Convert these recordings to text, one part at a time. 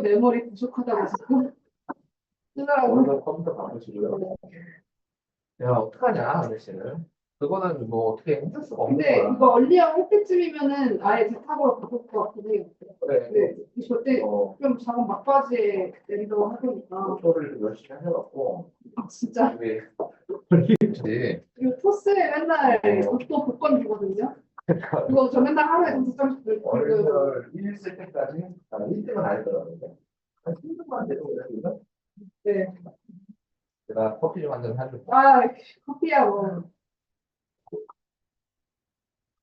메모리 부족하다고 자꾸 쓰느라고. 오늘 컴퓨터 바꾸시고요. 야, 어떡하냐, 아저씨는. 그거는 뭐 어떻게 힘들 수가 없는 근데 거야. 이거 얼리어 할 때쯤이면은 아예 대타고로 바꿀 것 같긴 해요. 그래, 네, 그때 어, 좀 작은 막바지에 내리려고 하니까. 쇼를 열심히 해갖고, 아, 진짜. 우리, 그렇지. 그리고 토스에 맨날 어, 옷도 복권 주거든요. 그거 저 맨날 하루에 5장씩 들고 해서. 어린이들 1쓸 때까지, 1등은 아니더라고요. 한 3등만 돼도 그랬거든. 네. 내가 커피 좀 한 잔 사줄게. 아, 커피야 뭐.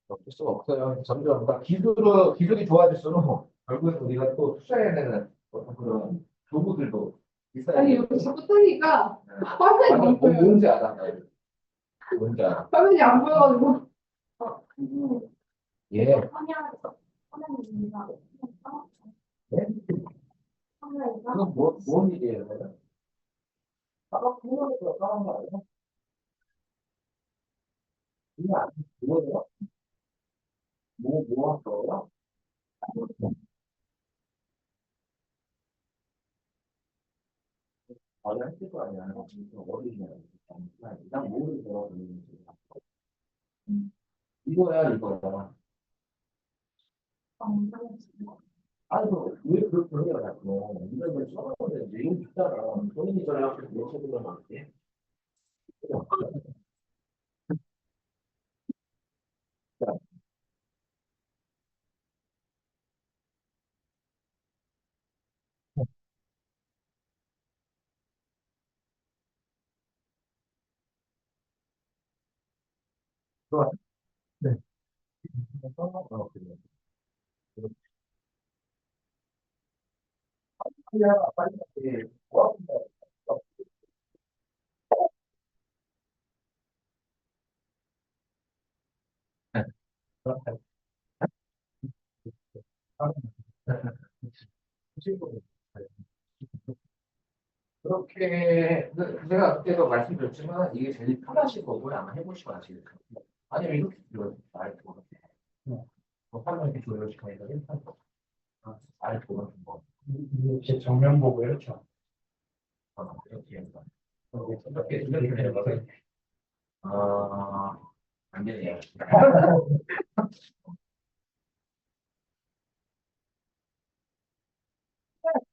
어쩔 수가 없어요. 점점, 그러니까 기술이 좋아질수록, 결국엔 우리가 또 투자해야 되는 어떤 그런 도구들도 아니, 있어야지. 여기 자꾸 뜨니까 네. 화면이 맞아, 안 보여요. 뭔지 알아. 뭔지 알아. 화면이 안 보여가지고. 예. 네? 그건 뭔 일이에요, 그러면? 아까 그거에서 까만 거 아니야? 이게 아직 그거예요? 뭐 왔어요? 아니, 했을 거 아니야. 어디냐. 난 모르는 거 이거야, 이거야. 아니, 왜 그렇게 해요, 자꾸. 이걸 써놓으면 내용 있잖아. 본인이 전에 앞에 못 쳐보면 어떡해? 자, 좋아. 네. 그래. 그냥 빨리 빨리. 그렇게 제가 그때도 말씀드렸지만 이게 제일 편하실 거고요. 아마 해보시고 아시겠요 아니면 이렇게 말 도는 뭐 사람 이렇게 조율시키니까 괜찮을 거 말 도는 거 제 정면 보고 이렇게 이렇게 해서 이렇게 되는 거는 안 되네요.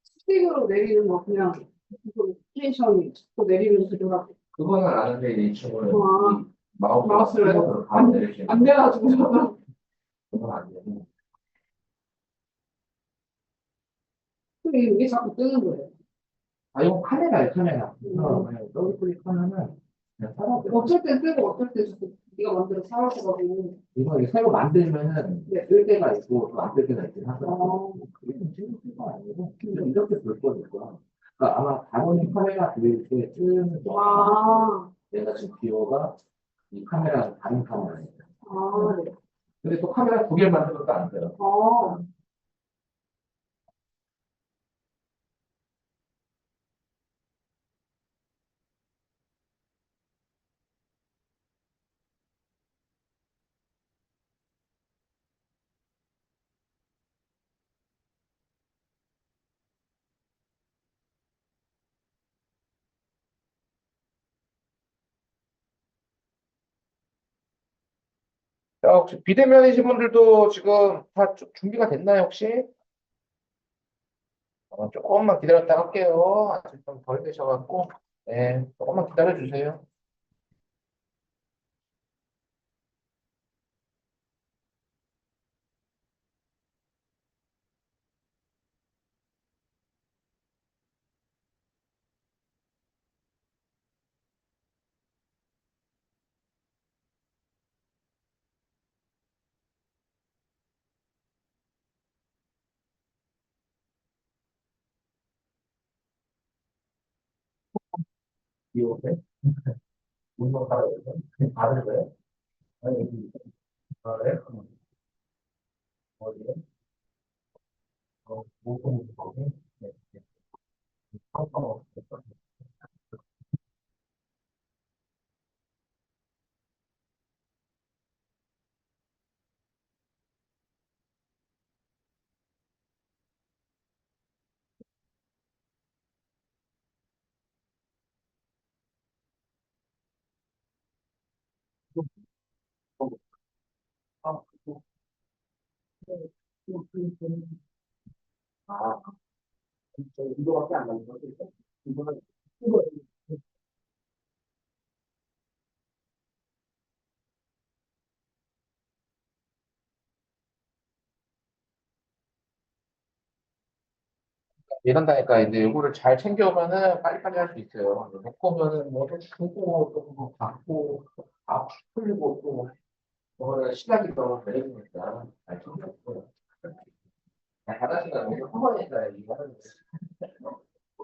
스틱으로 내리는 거 그냥 스테이션 또 내리면 되더라고요. 그거는 아는데 이제 이 친구는 와, 이 마우스 마우스를 바로 내릴 수 있는 안 돼가지고 저는. 그건 안 되고 근데 이게 자꾸 뜨는 거예요. 아 이거 카메라예요 카메라 음. 더블 클릭하면은 그냥 사라져 어쩔 땐 뜨고 어쩔 때 자꾸 네가 만들어 사라져가지고. 이거 이제 새로 만들면은 네. 뜰 때가 있고 또 안 뜰 때가 있긴 하더라고요. 어, 그게 좀 신경 건 아니고 그냥 이렇게 볼 거니까. 그러니까 아마 당연히 카메라 돌릴 때 뜨는 거. 아, 내가 지금 비호가 이 카메라 다른 카메라예요. 아, 네. 근데 또 카메라 두 개 만든 것도 안 돼요. 어, 자, 혹시 비대면이신 분들도 지금 다 준비가 됐나요, 혹시? 조금만 기다렸다 할게요. 아직 좀 덜 되셔갖고. 네, 조금만 기다려 주세요. 이오네. 운동 가야 돼. 받을 거예요? 아니, 여기, 그래? 어디에? 목금 거기? 네. 네. 아, 이거밖에 안 남은 거죠? 이거는 이런다니까 이제 요거를 잘 챙겨오면은 빨리빨리 할 수 있어요. 놓고 오면은 뭐 보고 또뭐 받고 아 풀리고 또 뭐를 시간이 너무 걸리니까 잘 챙겼고 바다시가 너무 한 번이니까 이거 하는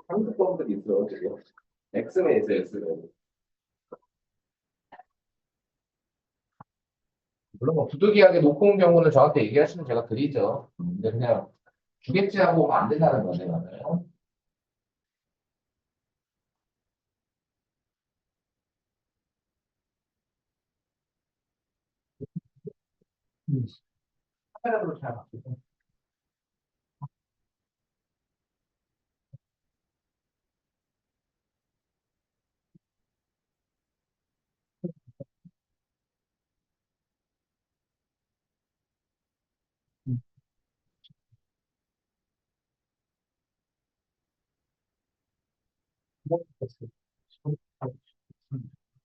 한국 분들이 있어 지금 엑스맨 있어요 엑스맨. 물론 뭐 부득이하게 놓고 온 경우는 저한테 얘기하시면 제가 드리죠. 근데 그냥 주겠지 하고 오면 안 된다는 거죠. 이거는. 음. 카메라로 잘 바뀌고. 음. 뭐, 됐어요.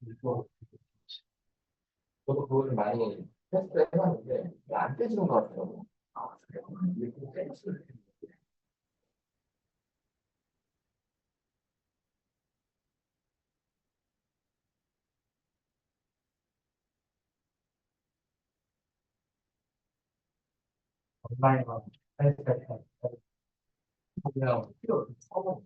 이거 저도 그거를 많이 테스트 해봤는데 안 떼지는 것 같더라고. 아, 그래요? 이게 좀 떼졌어요. 온라인으로 테스트 그냥 필요 없어.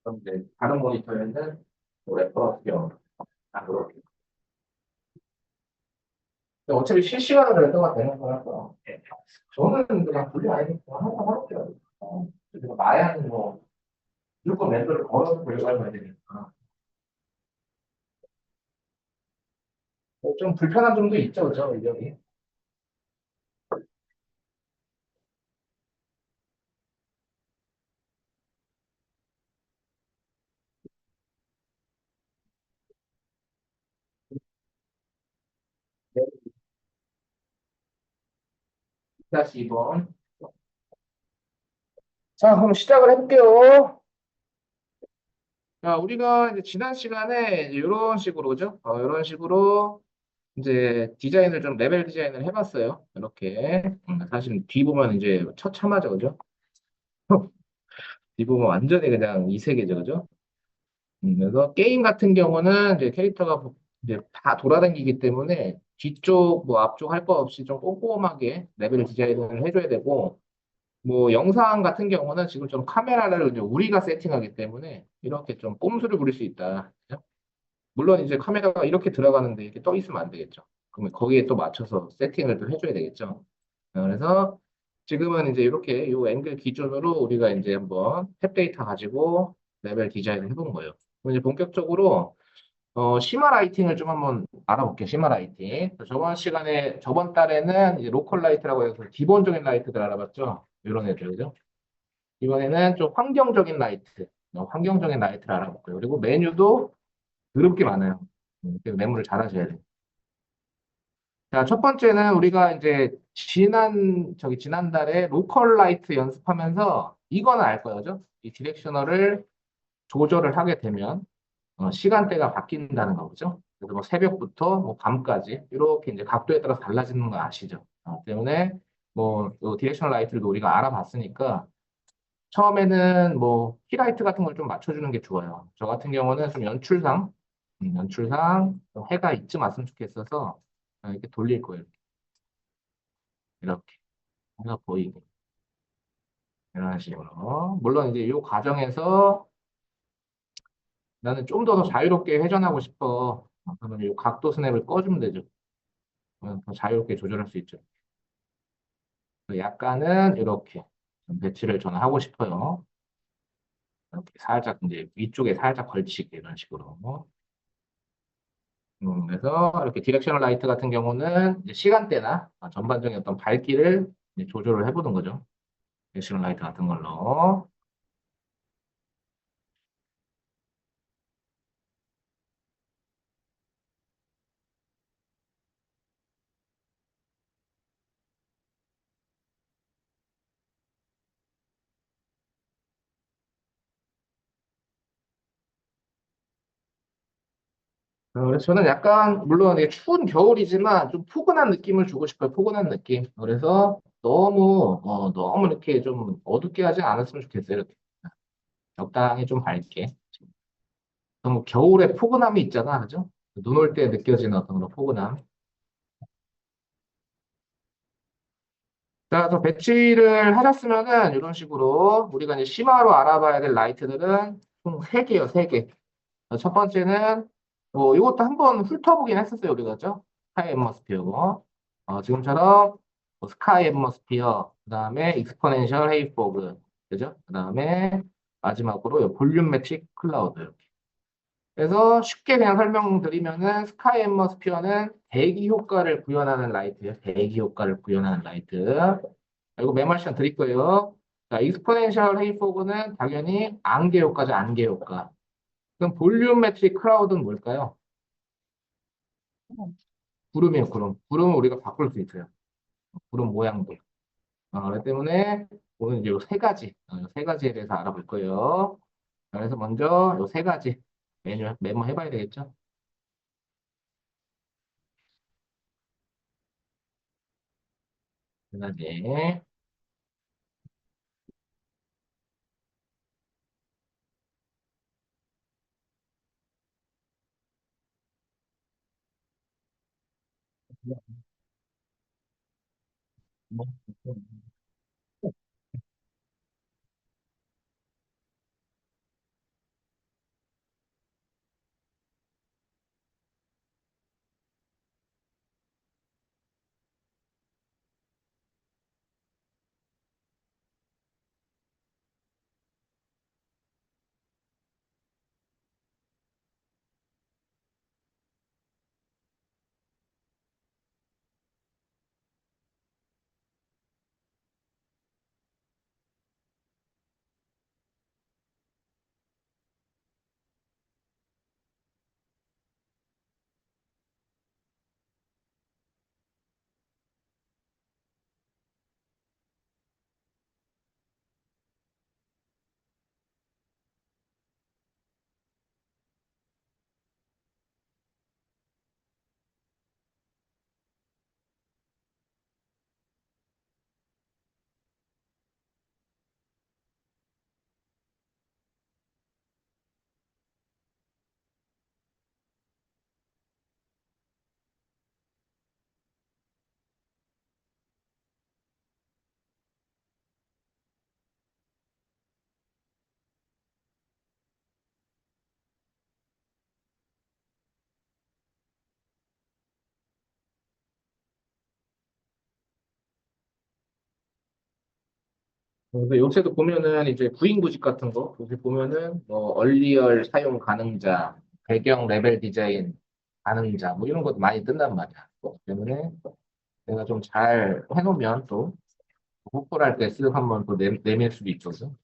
그런데 다른 모니터에는 래퍼랑 안 그렇게. 근데 어차피 실시간으로 렌더가 되는 거라서 저는 그냥 분리 아니니까 항상 할게요. 그리고 마야는 뭐 무조건 렌더를 걸어서 돌려가야 되니까 좀 불편한 점도 있죠, 그죠? 여기. 다시 2번. 자, 그럼 시작을 해볼게요. 자, 우리가 이제 지난 시간에 이런 식으로, 그죠? 이런 식으로 이제 디자인을 좀 레벨 디자인을 해봤어요. 이렇게. 사실 뒤 보면 이제 처참하죠, 그죠? 뒤 보면 완전히 그냥 이 세계죠, 그죠? 그래서 게임 같은 경우는 이제 캐릭터가 이제 다 돌아다니기 때문에 뒤쪽 뭐 앞쪽 할 거 없이 좀 꼼꼼하게 레벨 디자인을 해줘야 되고 뭐 영상 같은 경우는 지금 좀 카메라를 이제 우리가 세팅하기 때문에 이렇게 좀 꼼수를 부릴 수 있다. 그죠? 물론 이제 카메라가 이렇게 들어가는데 이렇게 떠 있으면 안 되겠죠. 그러면 거기에 또 맞춰서 세팅을 또 해줘야 되겠죠. 그래서 지금은 이제 이렇게 요 앵글 기준으로 우리가 이제 한번 탭 데이터 가지고 레벨 디자인을 해본 거예요. 그럼 이제 본격적으로 시마 라이팅을 좀 한번 알아볼게요. 시마 라이팅. 저번 시간에 저번 달에는 이제 로컬 라이트라고 해서 기본적인 라이트들 알아봤죠. 이런 애들 그죠? 이번에는 좀 환경적인 라이트를 알아볼게요. 그리고 메뉴도 더럽게 많아요. 그래서 메모를 잘 하셔야 돼요. 자, 첫 번째는 우리가 이제 지난달에 로컬 라이트 연습하면서 이거는 알 거예요. 그죠? 이 디렉셔너를 조절을 하게 되면 시간대가 바뀐다는 거죠. 그래서 뭐 새벽부터 뭐 밤까지 이렇게 이제 각도에 따라서 달라지는 거 아시죠? 때문에 뭐또 디렉셔널 라이트를 우리가 알아봤으니까 처음에는 뭐 키라이트 같은 걸 좀 맞춰주는 게 좋아요. 저 같은 경우는 좀 연출상 좀 해가 이쯤 왔으면 좋겠어서 이렇게 돌릴 거예요. 이렇게 해가 보이게 이런 식으로. 물론 이제 이 과정에서 나는 좀 더 자유롭게 회전하고 싶어. 그러면 이 각도 스냅을 꺼주면 되죠. 그러면 더 자유롭게 조절할 수 있죠. 약간은 이렇게 좀 배치를 저는 하고 싶어요. 이렇게 살짝 이제 위쪽에 살짝 걸치게 이런 식으로. 그래서 이렇게 디렉셔널 라이트 같은 경우는 이제 시간대나 전반적인 어떤 밝기를 이제 조절을 해보는 거죠. 디렉셔널 라이트 같은 걸로. 그래서 저는 약간, 물론 이게 추운 겨울이지만 좀 포근한 느낌을 주고 싶어요. 포근한 느낌. 그래서 너무 이렇게 좀 어둡게 하지 않았으면 좋겠어요. 이렇게. 적당히 좀 밝게. 너무 겨울에 포근함이 있잖아. 그죠? 눈 올 때 느껴지는 어떤 그런 포근함. 자, 그래서 배치를 하셨으면은 이런 식으로 우리가 이제 심화로 알아봐야 될 라이트들은 총 3개요, 3개. 첫 번째는 뭐 이것도 한번 훑어보긴 했었어요, 우리가. 그죠? 스카이 앰머스피어. 지금처럼 뭐 스카이 앰머스피어, 그다음에 익스포넨셜 헤이포그. 그죠? 그다음에 마지막으로 요 볼륨메트릭 클라우드. 그래서 쉽게 그냥 설명드리면은 스카이 앰머스피어는 대기 효과를 구현하는 라이트예요. 대기 효과를 구현하는 라이트. 이거 메모 시간 드릴 거예요. 자, 익스포넨셜 헤이포그는 당연히 안개 효과죠. 안개 효과. 그럼 볼륨메트릭 클라우드는 뭘까요? 구름이에요. 구름. 구름은 우리가 바꿀 수 있어요. 구름 모양도. 그렇기 때문에 오늘 이제 요세 가지, 세 가지에 대해서 알아볼 거예요. 그래서 먼저 요 세 가지 메모 해봐야 되겠죠? 세 가지. 그래서 요새도 보면은 이제 구인 구직 같은 거, 여기 보면은 뭐 얼리얼 사용 가능자, 배경 레벨 디자인 가능자, 뭐 이런 것도 많이 뜬단 말이야. 때문에 내가 좀 잘 해놓으면 또 호플 할때 쓱 한번 또 내밀 수도 있거든.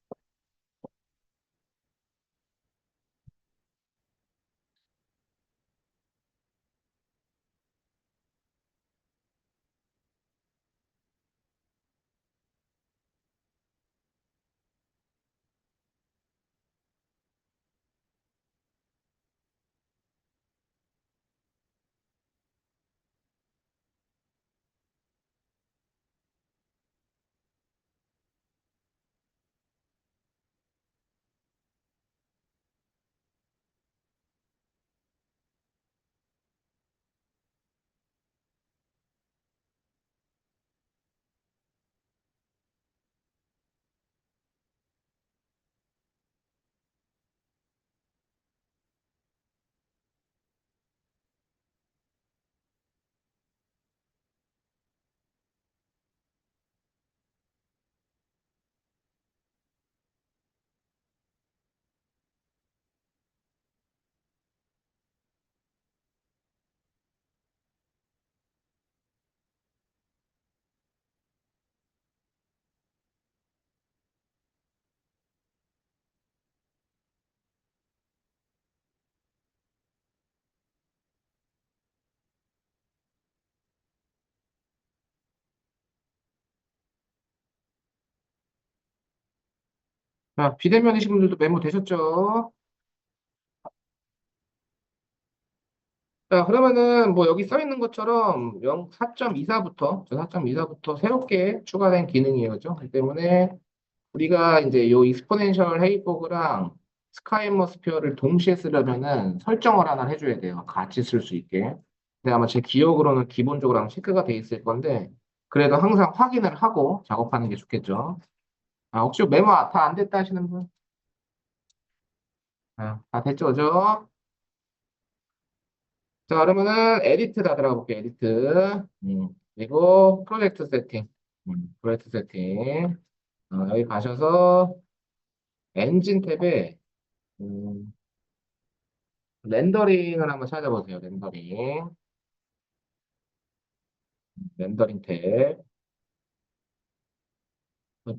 자, 비대면이신 분들도 메모 되셨죠? 자, 그러면은 뭐 여기 써 있는 것처럼 4.24부터, 4.24부터 새롭게 추가된 기능이에요. 그죠? 그렇기 때문에 우리가 이제 요 익스포넨셜 헤이포그랑 스카이 앰머스피어를 동시에 쓰려면은 설정을 하나 해줘야 돼요. 같이 쓸 수 있게. 근데 아마 제 기억으로는 기본적으로 아마 체크가 돼 있을 건데, 그래도 항상 확인을 하고 작업하는 게 좋겠죠. 아, 혹시 메모 다 안 됐다 하시는 분? 아, 다 됐죠, 그죠? 자, 그러면은 에디트 다 들어가 볼게요. 에디트. 그리고 프로젝트 세팅. 프로젝트 세팅. 여기 가셔서 엔진 탭에 음, 렌더링을 한번 찾아보세요. 렌더링. 렌더링 탭.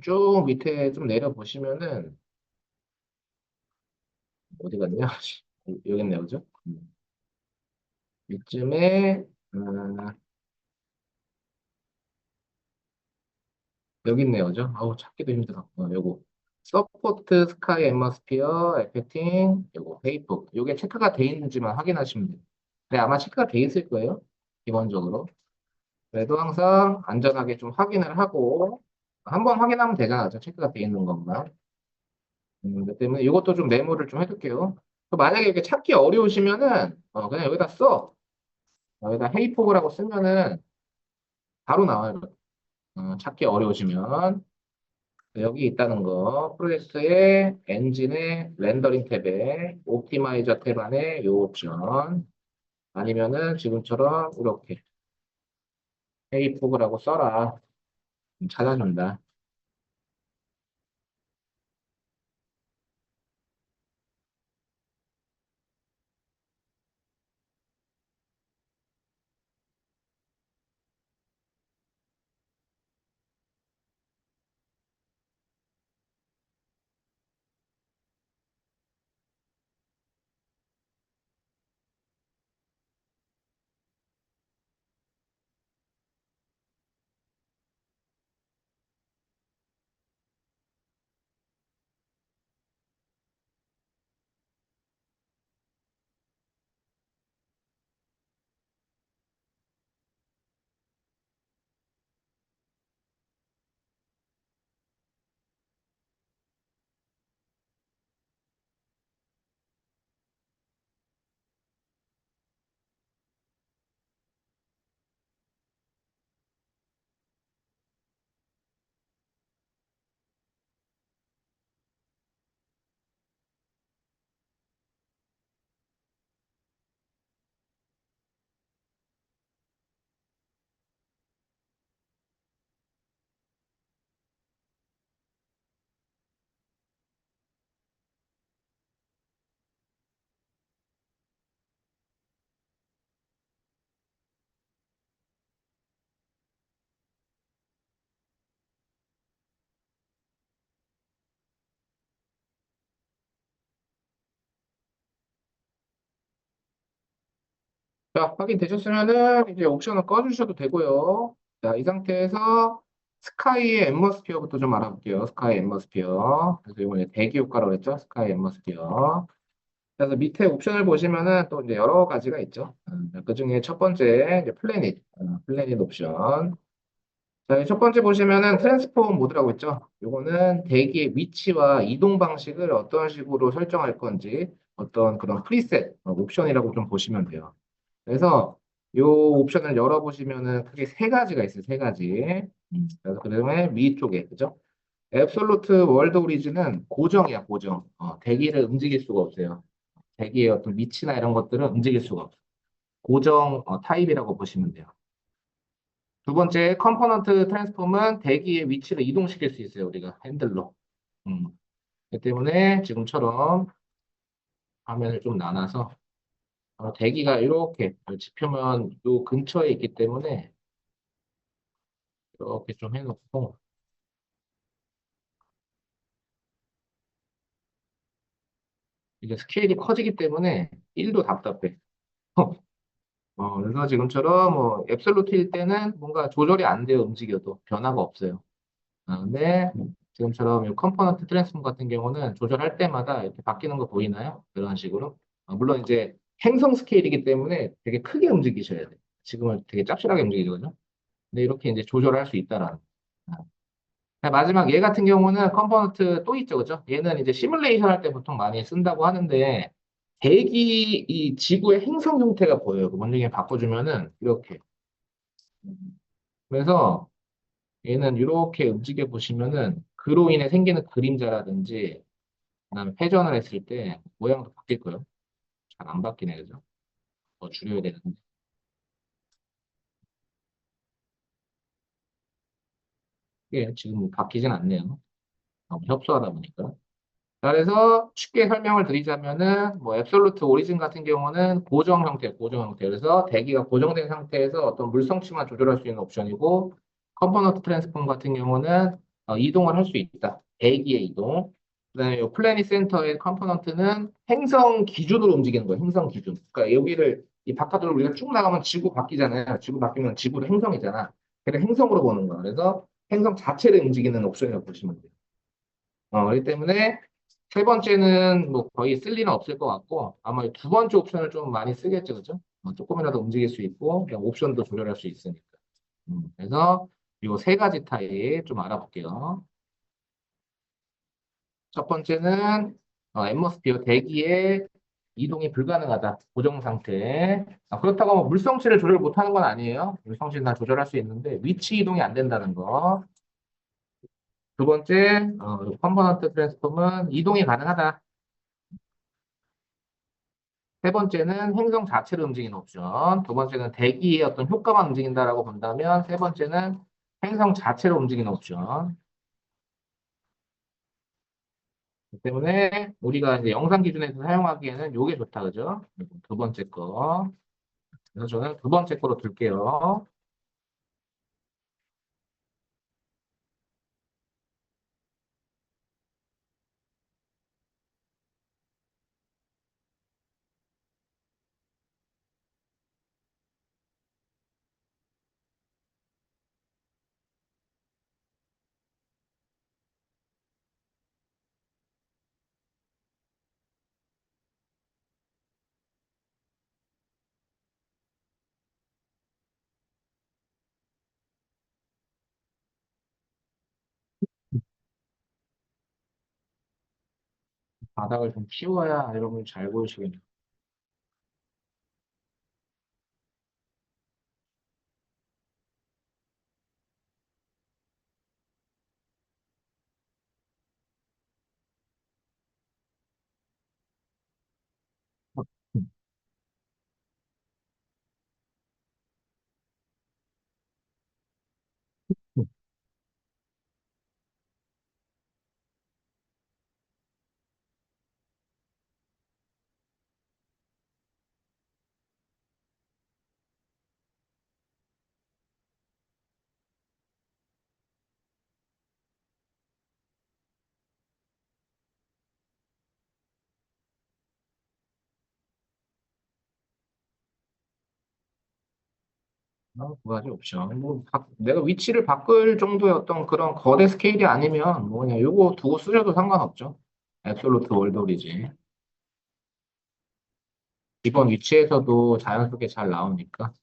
쭉 밑에 좀 내려보시면은 어디 갔냐? 여기 있네요. 그죠? 이쯤에 여기 있네요. 그죠? 아우 찾기도 힘들어. 요거. 서포트 스카이 앰머스피어 에페팅 요거 페이퍼 요게 체크가 돼 있는지만 확인하시면 돼요. 네, 아마 체크가 돼 있을 거예요. 기본적으로. 그래도 항상 안전하게 좀 확인을 하고 한번 확인하면 되잖아요. 체크가 돼 있는 것만. 그렇기 때문에 이것도 좀 메모를 좀 해둘게요. 또 만약에 이렇게 찾기 어려우시면은 그냥 여기다 써. 여기다 헤이포그라고 쓰면은 바로 나와요. 찾기 어려우시면 여기 있다는 거 프로젝트의 엔진의 렌더링 탭에 옵티마이저 탭 안에 이 옵션 아니면은 지금처럼 이렇게 헤이포그라고 써라. 찾아준다. 자, 확인되셨으면은 이제 옵션을 꺼주셔도 되고요. 자, 이 상태에서 스카이의 앰머스피어부터 좀 알아볼게요. 스카이 앰머스피어. 그래서 이번에 대기 효과라고 했죠. 스카이 앰머스피어. 그래서 밑에 옵션을 보시면은 또 이제 여러 가지가 있죠. 그 중에 첫 번째 이제 플래닛, 플래닛 옵션. 자, 이첫 번째 보시면은 트랜스포머 모드라고 있죠. 요거는 대기의 위치와 이동 방식을 어떤 식으로 설정할 건지 어떤 그런 프리셋 옵션이라고 좀 보시면 돼요. 그래서 요 옵션을 열어보시면은 크게 세 가지가 있어요. 세 가지. 그래서 그다음에 위쪽에 그죠? 앱솔루트 월드 오리진은 고정이야, 고정. 대기를 움직일 수가 없어요. 대기의 어떤 위치나 이런 것들은 움직일 수가 없어요. 고정 타입이라고 보시면 돼요. 두 번째 컴포넌트 트랜스폼은 대기의 위치를 이동시킬 수 있어요. 우리가 핸들로. 음. 그렇기 때문에 지금처럼 화면을 좀 나눠서 대기가 이렇게 지표면 요 근처에 있기 때문에 이렇게 좀 해놓고 이게 스케일이 커지기 때문에 1도 답답해. 그래서 지금처럼 뭐 앱솔루트일 때는 뭔가 조절이 안 돼요. 움직여도 변화가 없어요. 근데 지금처럼 이 컴포넌트 트랜스폼 같은 경우는 조절할 때마다 이렇게 바뀌는 거 보이나요? 이런 식으로. 물론 이제 행성 스케일이기 때문에 되게 크게 움직이셔야 돼요. 지금은 되게 짭짤하게 움직이거든요. 근데 이렇게 이제 조절할 수 있다라는. 자, 마지막 얘 같은 경우는 컴포넌트 또 있죠, 그죠? 얘는 이제 시뮬레이션 할 때 보통 많이 쓴다고 하는데 대기 이 지구의 행성 형태가 보여요. 그 원리를 바꿔주면은 이렇게. 그래서 얘는 이렇게 움직여 보시면은 그로 인해 생기는 그림자라든지 그다음에 회전을 했을 때 모양도 바뀔 거예요. 잘 안 바뀌네, 그죠? 더 줄여야 되는데. 이게 지금 뭐 바뀌진 않네요. 너무 협소하다 보니까. 자, 그래서 쉽게 설명을 드리자면은 뭐 앱솔루트 오리진 같은 경우는 고정 형태, 고정 형태. 그래서 대기가 고정된 상태에서 어떤 물성치만 조절할 수 있는 옵션이고 컴포넌트 트랜스폼 같은 경우는 이동을 할 수 있다. 대기의 이동. 그다음에 이 플래닛 센터의 컴포넌트는 행성 기준으로 움직이는 거예요. 행성 기준. 그러니까 여기를 이 바깥으로 우리가 쭉 나가면 지구 바뀌잖아요. 지구 바뀌면 지구는 행성이잖아. 그래서 행성으로 보는 거야. 그래서 행성 자체를 움직이는 옵션이라고 보시면 돼요. 그렇기 때문에 세 번째는 뭐 거의 쓸 일은 없을 것 같고 아마 두 번째 옵션을 좀 많이 쓰겠죠, 그죠? 조금이라도 움직일 수 있고 그냥 옵션도 조절할 수 있으니까. 그래서 이 세 가지 타입 좀 알아볼게요. 첫 번째는 앰모스피어 대기의 이동이 불가능하다. 고정 상태. 그렇다고 뭐 물성치를 조절 못하는 건 아니에요. 물성치는 다 조절할 수 있는데 위치 이동이 안 된다는 거. 두 번째, 컴포넌트 트랜스폼은 이동이 가능하다. 세 번째는 행성 자체를 움직이는 옵션. 두 번째는 대기의 어떤 효과만 움직인다라고 본다면, 세 번째는 행성 자체를 움직이는 옵션. 그렇기 때문에 우리가 이제 영상 기준에서 사용하기에는 이게 좋다, 그죠? 두 번째 거. 그래서 저는 두 번째 거로 둘게요. 바닥을 좀 치워야 여러분이 잘 보이시겠네요. 두 가지 옵션. 내가 위치를 바꿀 정도의 어떤 그런 거대 스케일이 아니면 뭐 그냥 요거 두고 쓰셔도 상관없죠. 앱솔루트 월돌이지. 이번 위치에서도 자연스럽게 잘 나오니까.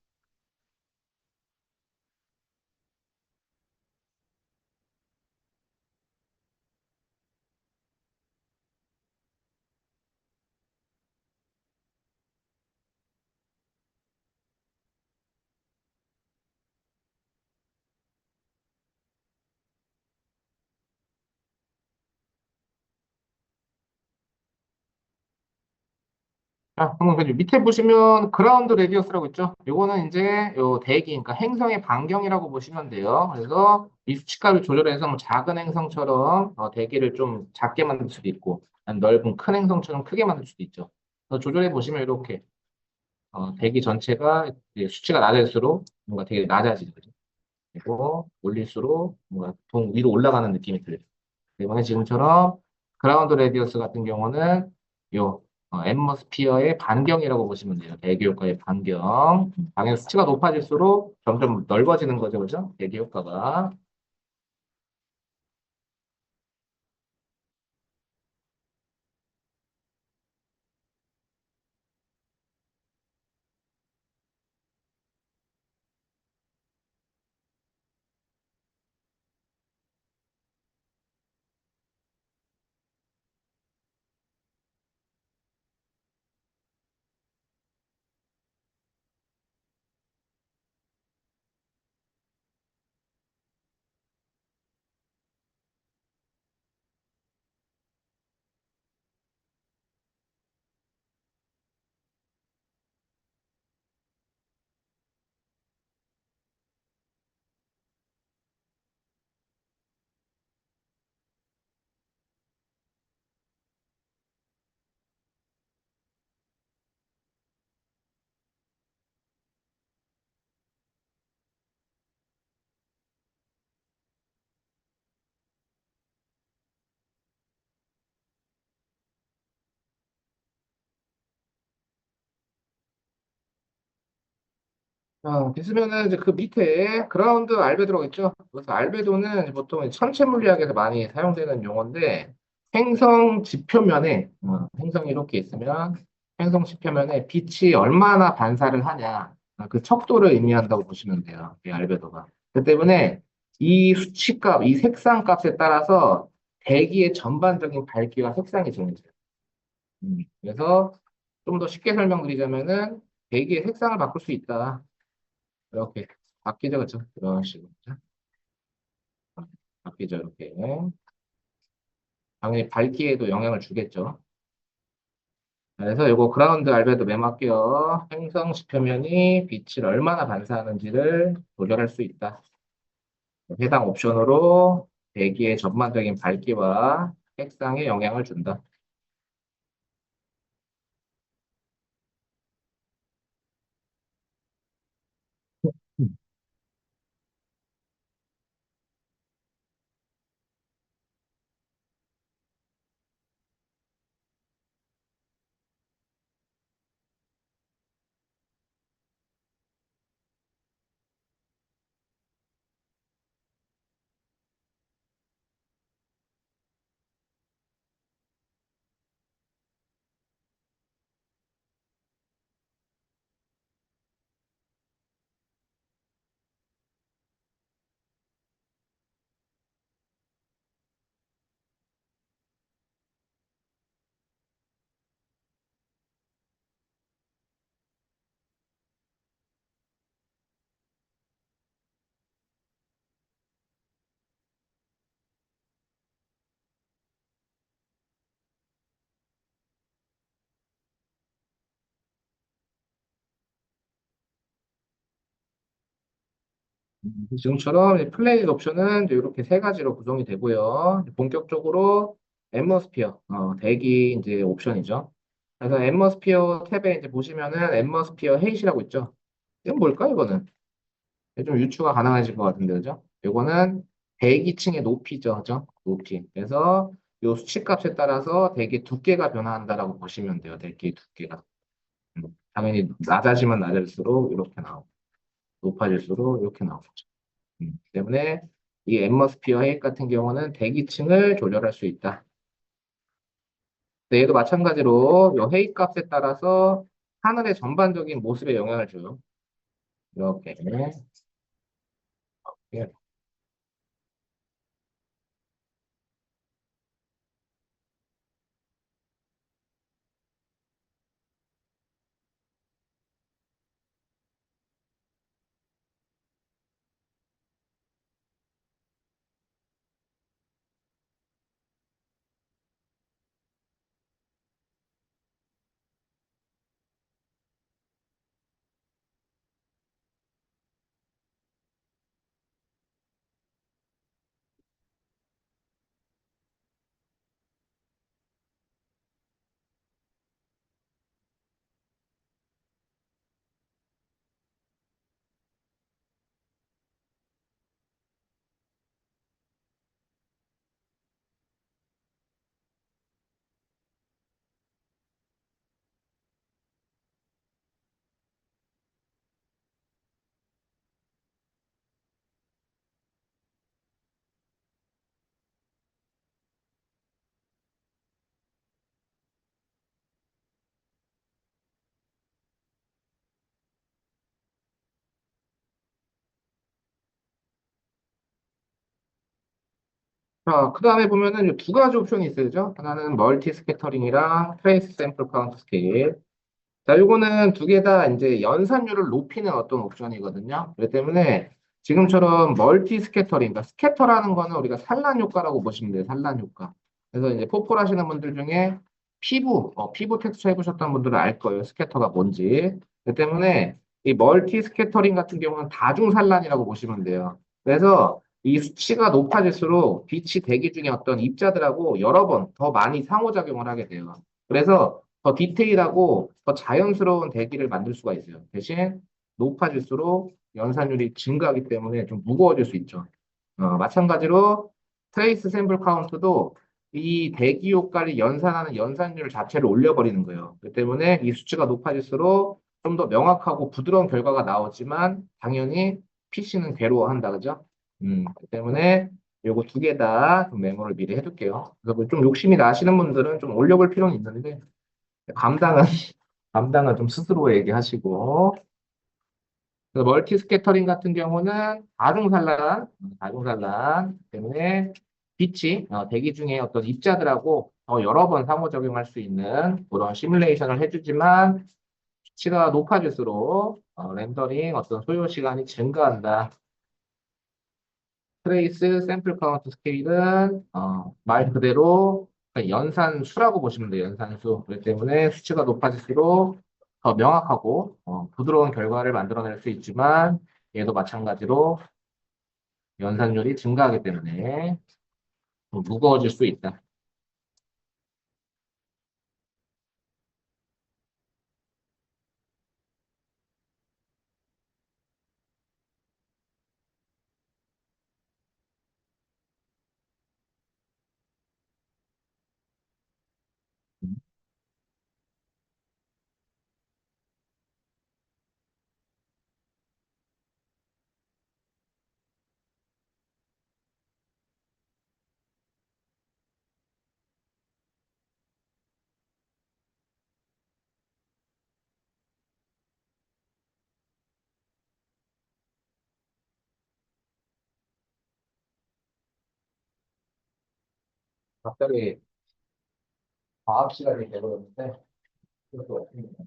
자, 그러면 그 밑에 보시면 그라운드 레디어스라고 있죠? 요거는 이제 요 대기, 그러니까 행성의 반경이라고 보시면 돼요. 그래서 이 수치값을 조절해서 뭐 작은 행성처럼 대기를 좀 작게 만들 수도 있고, 아니면 넓은 큰 행성처럼 크게 만들 수도 있죠. 그래서 조절해 보시면 이렇게 대기 전체가 이제 수치가 낮을수록 뭔가 되게 낮아지죠. 그리고 올릴수록 뭔가 동 위로 올라가는 느낌이 들어요. 이번에 지금처럼 그라운드 레디어스 같은 경우는 요 앰모스피어의 반경이라고 보시면 돼요. 대기 효과의 반경. 당연히 수치가 높아질수록 점점 넓어지는 거죠, 그죠? 대기 효과가. 됐으면은 이제 그 밑에 그라운드 알베도라고 있죠. 그래서 알베도는 이제 보통 천체 물리학에서 많이 사용되는 용어인데 행성 지표면에 행성이 이렇게 있으면 행성 지표면에 빛이 얼마나 반사를 하냐 그 척도를 의미한다고 보시면 돼요. 이 알베도가. 그 때문에 이 수치값, 이 색상 값에 따라서 대기의 전반적인 밝기와 색상이 정해져요. 그래서 좀 더 쉽게 설명드리자면은 대기의 색상을 바꿀 수 있다. 이렇게 바뀌죠, 그렇죠? 이런 식으로 그죠? 바뀌죠, 이렇게. 당연히 밝기에도 영향을 주겠죠. 그래서 이거 그라운드 알베도 메모할게요. 행성 지표면이 빛을 얼마나 반사하는지를 조절할 수 있다. 해당 옵션으로 대기의 전반적인 밝기와 색상에 영향을 준다. 음. 지금처럼 이 플레이 옵션은 이렇게 세 가지로 구성이 되고요. 본격적으로 앰머스피어, 대기 이제 옵션이죠. 그래서 앰머스피어 탭에 이제 보시면은 앰머스피어 헤이시라고 있죠. 이건 뭘까, 이거는? 좀 유추가 가능하실 것 같은데, 그죠? 이거는 대기층의 높이죠, 그죠? 높이. 그래서 이 수치값에 따라서 대기 두께가 변화한다라고 보시면 돼요, 대기 두께가. 당연히 낮아지면 낮을수록 이렇게 나오고, 높아질수록 이렇게 나오죠. 때문에 이 앰머스피어 헤이 같은 경우는 대기층을 조절할 수 있다. 근데 얘도 마찬가지로 이 헤이 값에 따라서 하늘의 전반적인 모습에 영향을 줘요. 이렇게. 예. 자, 그 다음에 보면은 이두 가지 옵션이 있어요. 하나는 멀티 스캐터링이랑 트레이스 샘플 카운트 스케일. 자, 요거는 두 개 다 이제 연산율을 높이는 어떤 옵션이거든요. 그렇기 때문에 지금처럼 멀티 스캐터링, 그러니까 스캐터라는 거는 우리가 산란 효과라고 보시면 돼요. 산란 효과. 그래서 이제 포폴 하시는 분들 중에 피부 텍스처 해보셨던 분들은 알 거예요. 스캐터가 뭔지. 그렇기 때문에 이 멀티 스캐터링 같은 경우는 다중 산란이라고 보시면 돼요. 그래서 이 수치가 높아질수록 빛이 대기 중에 어떤 입자들하고 여러 번 더 많이 상호작용을 하게 돼요. 그래서 더 디테일하고 더 자연스러운 대기를 만들 수가 있어요. 대신 높아질수록 연산율이 증가하기 때문에 좀 무거워질 수 있죠. 마찬가지로 트레이스 샘플 카운트도 이 대기 효과를 연산하는 연산율 자체를 올려버리는 거예요. 그 때문에 이 수치가 높아질수록 좀 더 명확하고 부드러운 결과가 나오지만 당연히 PC는 괴로워한다, 그죠? 그 때문에 요거 두 개 다 좀 메모를 미리 해둘게요. 그래서 뭐좀 욕심이 나시는 분들은 좀 올려볼 필요는 있는데 감당은 감당은 좀 스스로 얘기하시고. 그래서 멀티 스캐터링 같은 경우는 다중산란 때문에 빛이 대기 중에 어떤 입자들하고 더 여러 번 상호작용할 수 있는 그런 시뮬레이션을 해주지만 수치가 높아질수록 렌더링 어떤 소요 시간이 증가한다. 트레이스 샘플 카운트 스케일은 말 그대로 그냥 연산수라고 보시면 돼요. 연산수. 그렇기 때문에 수치가 높아질수록 더 명확하고 부드러운 결과를 만들어낼 수 있지만 얘도 마찬가지로 연산율이 증가하기 때문에 좀 무거워질 수 있다. 갑자기 과학 시간이 되버렸는데 그것도 없습니다.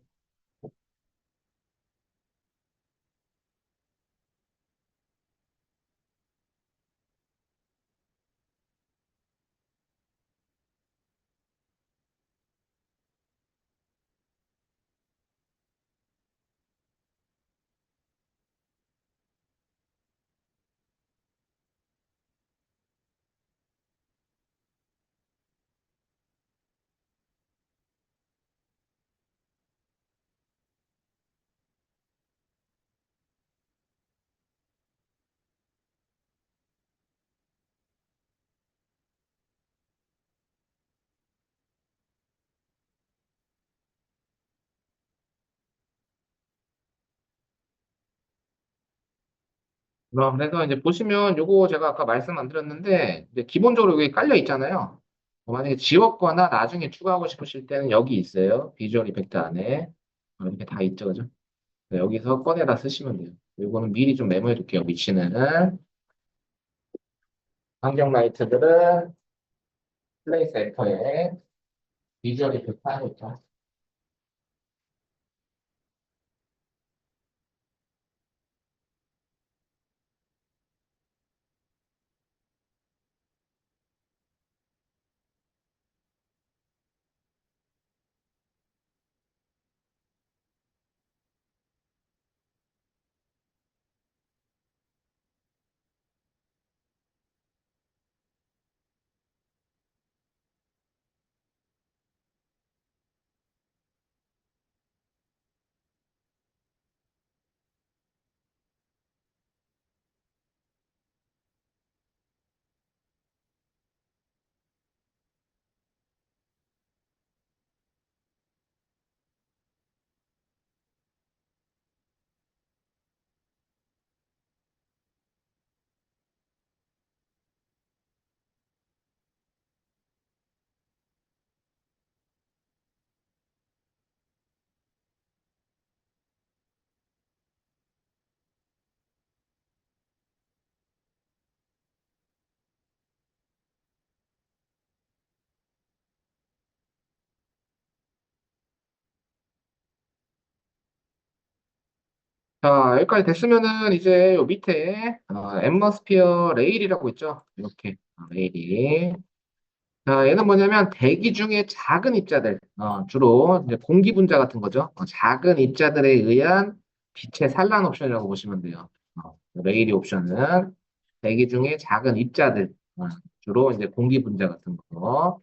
그래서 이제 보시면 요거 제가 아까 말씀 안 드렸는데 이제 기본적으로 여기 깔려 있잖아요. 만약에 지웠거나 나중에 추가하고 싶으실 때는 여기 있어요. 비주얼 이펙트 안에 이렇게 다 있죠, 그죠? 여기서 꺼내다 쓰시면 돼요. 요거는 미리 좀 메모해 둘게요. 위치는 환경 라이트들은 플레이스 엔터에 비주얼 이펙트 안에 있죠. 자, 여기까지 됐으면은 이제 요 밑에 앰머스피어 레일이라고 있죠. 이렇게 레일이. 자, 얘는 뭐냐면 대기 중에 작은 입자들, 주로 이제 공기 분자 같은 거죠. 작은 입자들에 의한 빛의 산란 옵션이라고 보시면 돼요. 레일이 옵션은 대기 중에 작은 입자들, 주로 이제 공기 분자 같은 거,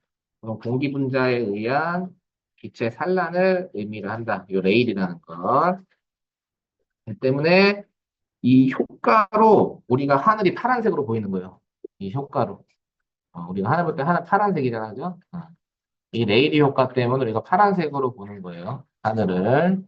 공기 분자에 의한 빛의 산란을 의미를 한다. 이 레일이라는 것. 때문에 이 효과로 우리가 하늘이 파란색으로 보이는 거예요. 이 효과로. 우리가 하늘 볼 때 하늘 파란색이잖아요. 그죠? 이 레이디 효과 때문에 우리가 파란색으로 보는 거예요. 하늘을.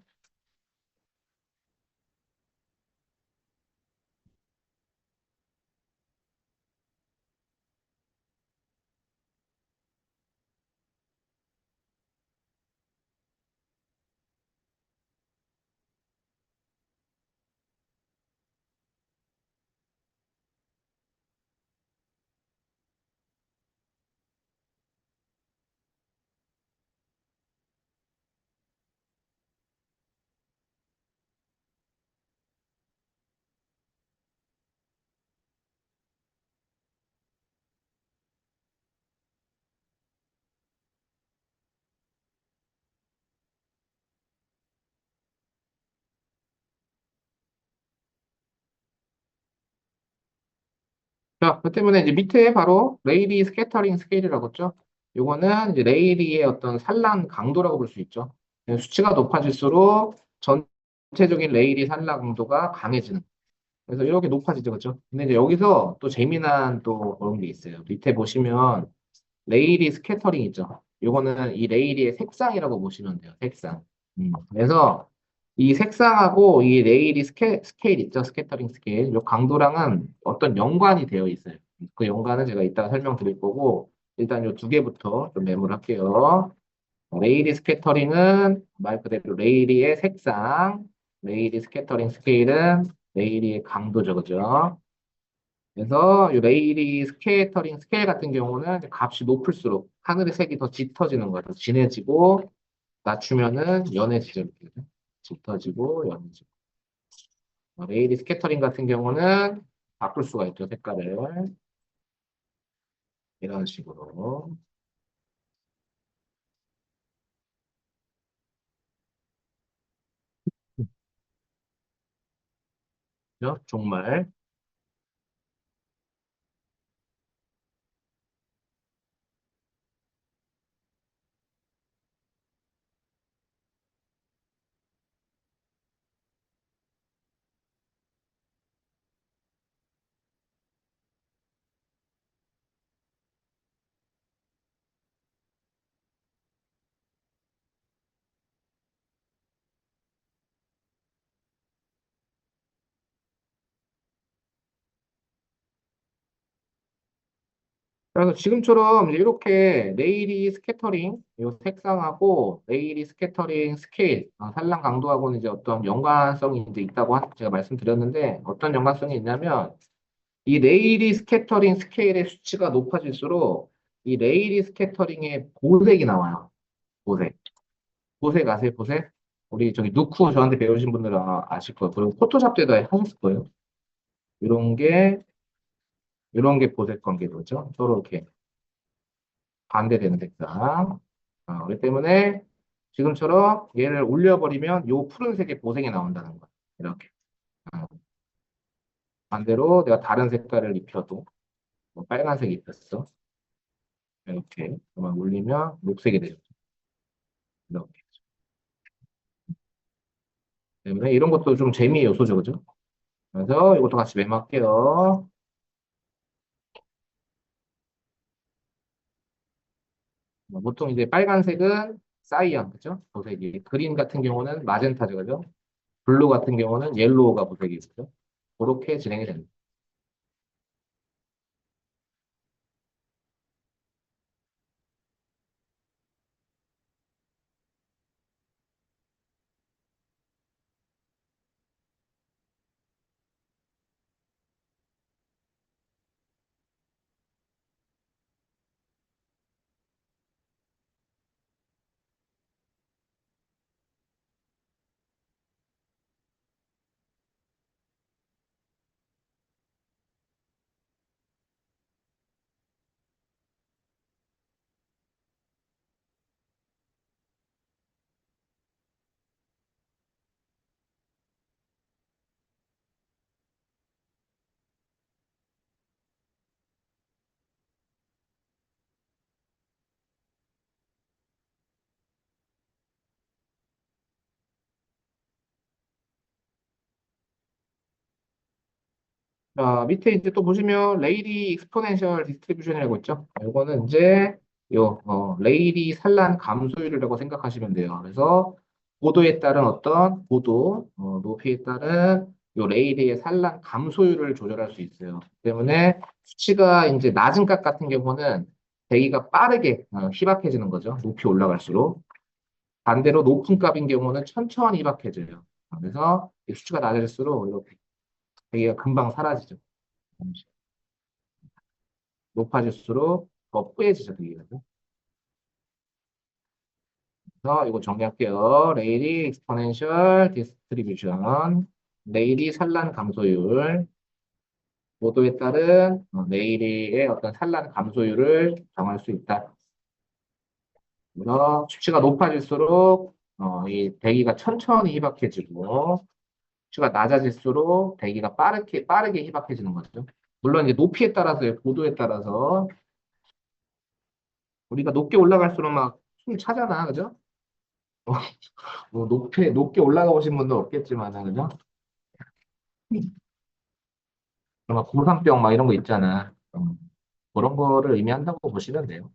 자, 그 때문에 이제 밑에 바로 레이리 스캐터링 스케일이라고 했죠. 요거는 이제 레이리의 어떤 산란 강도라고 볼 수 있죠. 수치가 높아질수록 전체적인 레이리 산란 강도가 강해지는. 그래서 이렇게 높아지죠, 그렇죠? 근데 이제 여기서 또 재미난 또 그런 게 있어요. 밑에 보시면 레이리 스캐터링 있죠. 요거는 이 레이리의 색상이라고 보시면 돼요. 색상. 그래서 이 색상하고 이 레이리 스케일 있죠. 스캐터링 스케일. 요 강도랑은 어떤 연관이 되어 있어요. 그 연관은 제가 이따가 설명드릴 거고, 일단 요 두 개부터 좀 메모를 할게요. 레이리 스캐터링은 말 그대로 레이리의 색상, 레이리 스캐터링 스케일은 레이리의 강도죠. 그죠? 그래서 이 레이리 스케이터링 스케일 같은 경우는 이제 값이 높을수록 하늘의 색이 더 짙어지는 거예요. 진해지고 낮추면은 연해지죠. 이렇게. 짙어지고 연해지고. 레이리 스캐터링 같은 경우는 바꿀 수가 있죠. 색깔을. 이런 식으로. 그죠? 종말. 그래서 지금처럼 이제 이렇게 레이리 스캐터링, 이 색상하고 레이리 스캐터링 스케일, 산란 강도하고는 이제 어떤 연관성이 이제 있다고 제가 말씀드렸는데 어떤 연관성이 있냐면 이 레이리 스캐터링 스케일의 수치가 높아질수록 이 레이리 스캐터링의 보색이 나와요. 보색. 보색 아세요? 보색? 우리 저기 누쿠 저한테 배우신 분들은 아실 거예요. 그리고 포토샵 때도 하셨을 거예요. 이런 게, 이런 게 보색 관계도죠. 서로 이렇게 반대되는 색상. 그렇기 때문에 지금처럼 얘를 올려버리면 요 푸른색의 보색이 나온다는 거예요. 이렇게. 어, 반대로 내가 다른 색깔을 입혀도 뭐 빨간색 입혔어. 이렇게. 그만 올리면 녹색이 되죠. 이렇게. 때문에 이런 것도 좀 재미의 요소죠, 그죠? 그래서 이것도 같이 메모할게요. 보통 이제 빨간색은 사이언, 그죠? 보색이. 그린 같은 경우는 마젠타죠, 그죠? 블루 같은 경우는 옐로우가 보색이 있죠. 그렇게 진행이 됩니다. 자, 밑에 이제 또 보시면 레이디 익스포넨셜 디스트리뷰션이라고 있죠. 이거는 이제 레이디 산란 감소율이라고 생각하시면 돼요. 그래서 고도에 따른 어떤 고도, 높이에 따른 요 레이디의 산란 감소율을 조절할 수 있어요. 때문에 수치가 이제 낮은 값 같은 경우는 대기가 빠르게 희박해지는 거죠. 높이 올라갈수록. 반대로 높은 값인 경우는 천천히 희박해져요. 그래서 이 수치가 낮아질수록 이렇게 대기가 금방 사라지죠. 높아질수록 더 뿌얘지죠, 되게. 그래서 이거 정리할게요. 레이디 익스포넨셜 디스트리뷰션, 레이디 산란 감소율, 고도에 따른 레이디의 어떤 산란 감소율을 정할 수 있다. 그래서 수치가 높아질수록 이 대기가 천천히 희박해지고 수치가 낮아질수록 대기가 빠르게 희박해지는 거죠. 물론 이제 높이에 따라서요, 고도에 따라서. 우리가 높게 올라갈수록 막 숨 차잖아, 그죠? 뭐 높게 올라가 보신 분도 없겠지만, 그죠? 막 고산병 막 이런 거 있잖아. 그런 거를 의미한다고 보시면 돼요.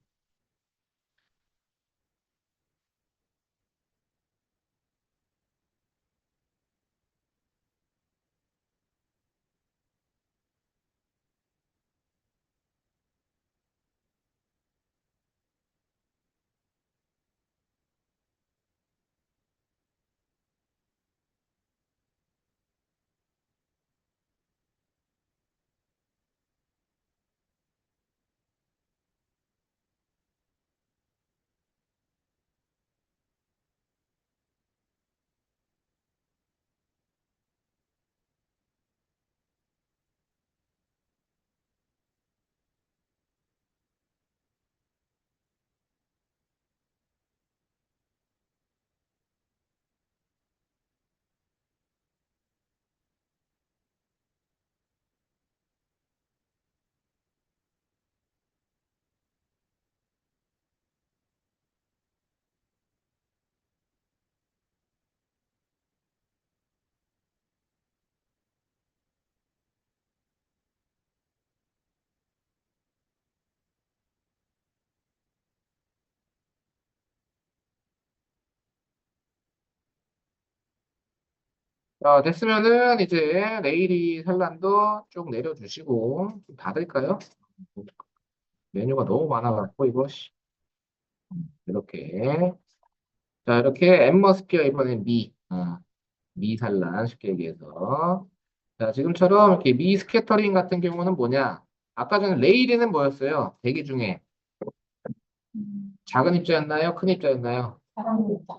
됐으면은 이제 레이리 산란도 쭉 내려주시고 좀 닫을까요? 메뉴가 너무 많아갖고 이거 이렇게 자 이렇게 엠머스피어 이번엔 미 산란 쉽게 얘기해서 자 지금처럼 이렇게 미 스캐터링 같은 경우는 뭐냐? 아까 전에 레이리는 뭐였어요? 대기 중에 작은 입자였나요? 큰 입자였나요?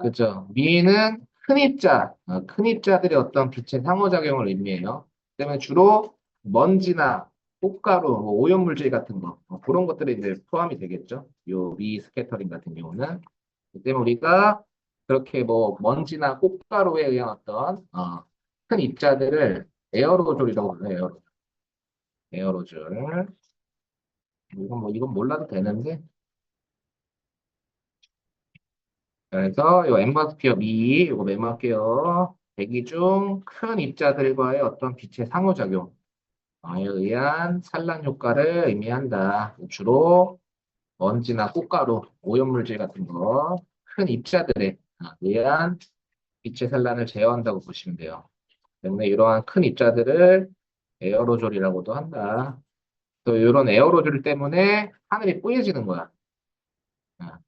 그죠. 미는 큰 입자들의 어떤 빛의 상호작용을 의미해요. 그다음에 주로 먼지나 꽃가루, 뭐 오염물질 같은 거, 그런 것들이 이제 포함이 되겠죠. 요 미 스캐터링 같은 경우는. 그 때문에 우리가 그렇게 뭐 먼지나 꽃가루에 의한 어떤 큰 입자들을 에어로졸이라고 불러요. 에어로졸. 이건 몰라도 되는데. 그래서 이 엠버스피어 미, 이거 메모할게요. 대기 중 큰 입자들과의 어떤 빛의 상호작용에 의한 산란 효과를 의미한다. 주로 먼지나 꽃가루, 오염물질 같은 거, 큰 입자들에 의한 빛의 산란을 제어한다고 보시면 돼요. 때문에 이러한 큰 입자들을 에어로졸이라고도 한다. 또 이런 에어로졸 때문에 하늘이 뿌얘지는 거야. 아,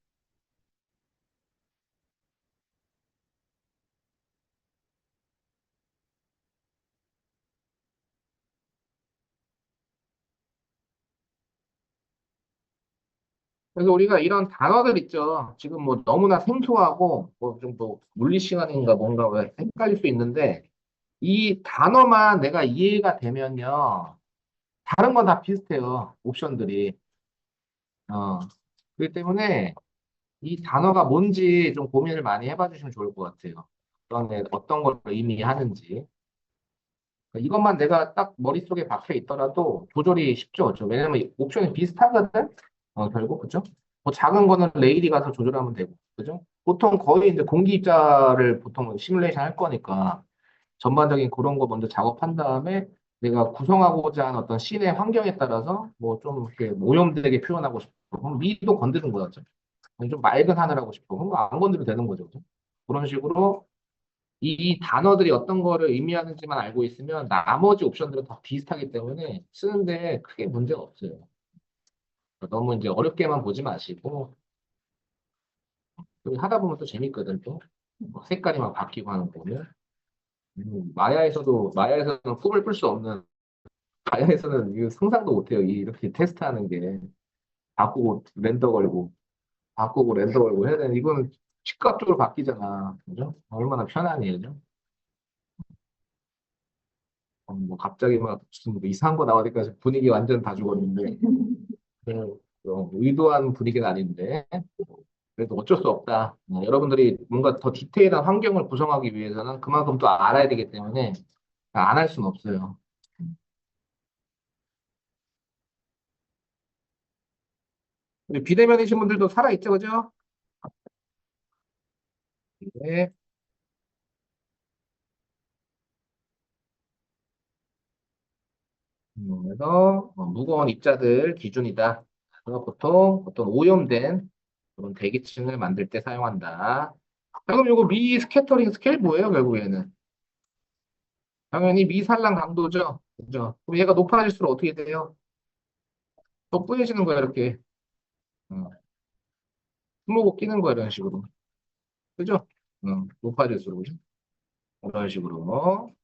그래서 우리가 이런 단어들 있죠. 지금 뭐 너무나 생소하고 뭐 좀 뭐 물리 시간인가 뭔가 왜 헷갈릴 수 있는데 이 단어만 내가 이해가 되면요. 다른 건 다 비슷해요. 옵션들이. 어. 그렇기 때문에 이 단어가 뭔지 좀 고민을 많이 해봐 주시면 좋을 것 같아요. 어떤 걸 의미하는지. 이것만 내가 딱 머릿속에 박혀 있더라도 조절이 쉽죠. 그죠? 왜냐면 옵션이 비슷하거든? 결국, 그죠? 뭐 작은 거는 레일이 가서 조절하면 되고, 그죠? 보통 거의 이제 공기 입자를 보통 시뮬레이션 할 거니까 전반적인 그런 거 먼저 작업한 다음에 내가 구성하고자 하는 어떤 씬의 환경에 따라서 뭐 좀 이렇게 오염되게 표현하고 싶어. 그럼 미도 건드는 거죠. 좀 맑은 하늘 하고 싶어. 그럼 안 건드려도 되는 거죠. 그죠? 그런 식으로 이 단어들이 어떤 거를 의미하는지만 알고 있으면 나머지 옵션들은 다 비슷하기 때문에 쓰는데 크게 문제가 없어요. 너무 이제 어렵게만 보지 마시고 그리고 하다 보면 또 재밌거든 또. 뭐 색깔이 막 바뀌고 하는 거 보면 마야에서는 꿈을 꿀 수 없는 마야에서는 이거 상상도 못해요. 이렇게 테스트하는 게 바꾸고 렌더 걸고 바꾸고 렌더 걸고 해야 되는 이거는 즉각적으로 바뀌잖아. 그죠? 얼마나 편하니, 그죠? 뭐 갑자기 막 무슨 뭐 이상한 거 나오니까 분위기 완전 다 죽었는데 의도한 분위기는 아닌데 그래도 어쩔 수 없다. 여러분들이 뭔가 더 디테일한 환경을 구성하기 위해서는 그만큼 또 알아야 되기 때문에 안 할 수는 없어요. 우리 비대면이신 분들도 살아있죠, 그죠? 네. 그래서 무거운 입자들 기준이다. 그래서 보통 어떤 오염된 그런 대기층을 만들 때 사용한다. 자, 그럼 이거 미 스캐터링 스케일 뭐예요, 결국에는? 당연히 미산란 강도죠. 그죠? 그럼 얘가 높아질수록 어떻게 돼요? 더 뿌여지는 거야, 이렇게. 어, 스모그 끼는 거야, 이런 식으로. 그죠? 높아질수록, 그죠? 이런 식으로.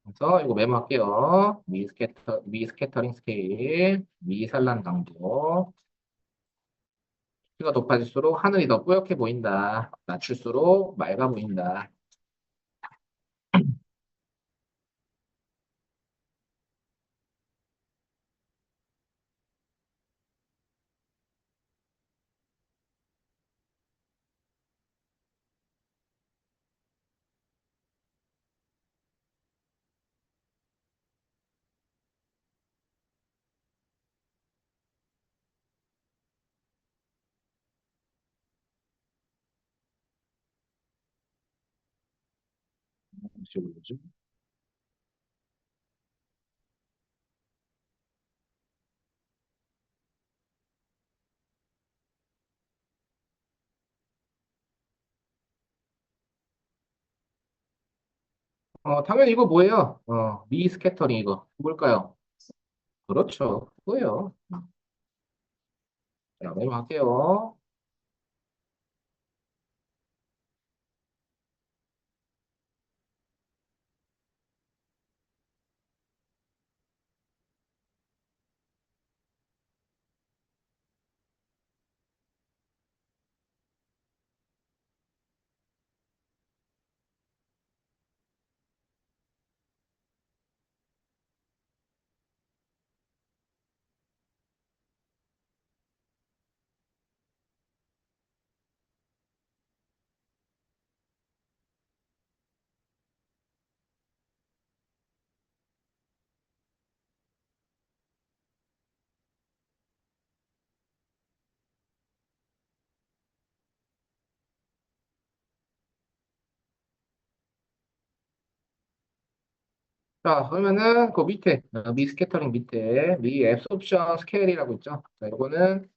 그래서 이거 메모할게요. 미 스캐터링 스케일, 미산란 강도. 키가 높아질수록 하늘이 더 뿌옇게 보인다. 낮출수록 맑아 보인다. 이런 식으로죠. 당연히 이거 뭐예요? 미 스캐터링 이거. 뭘까요? 그렇죠. 그거예요. 자, 메모할게요. 자, 그러면은 그 밑에, 미 스캐터링 밑에 미 앱소프션 스케일이라고 있죠. 자, 이거는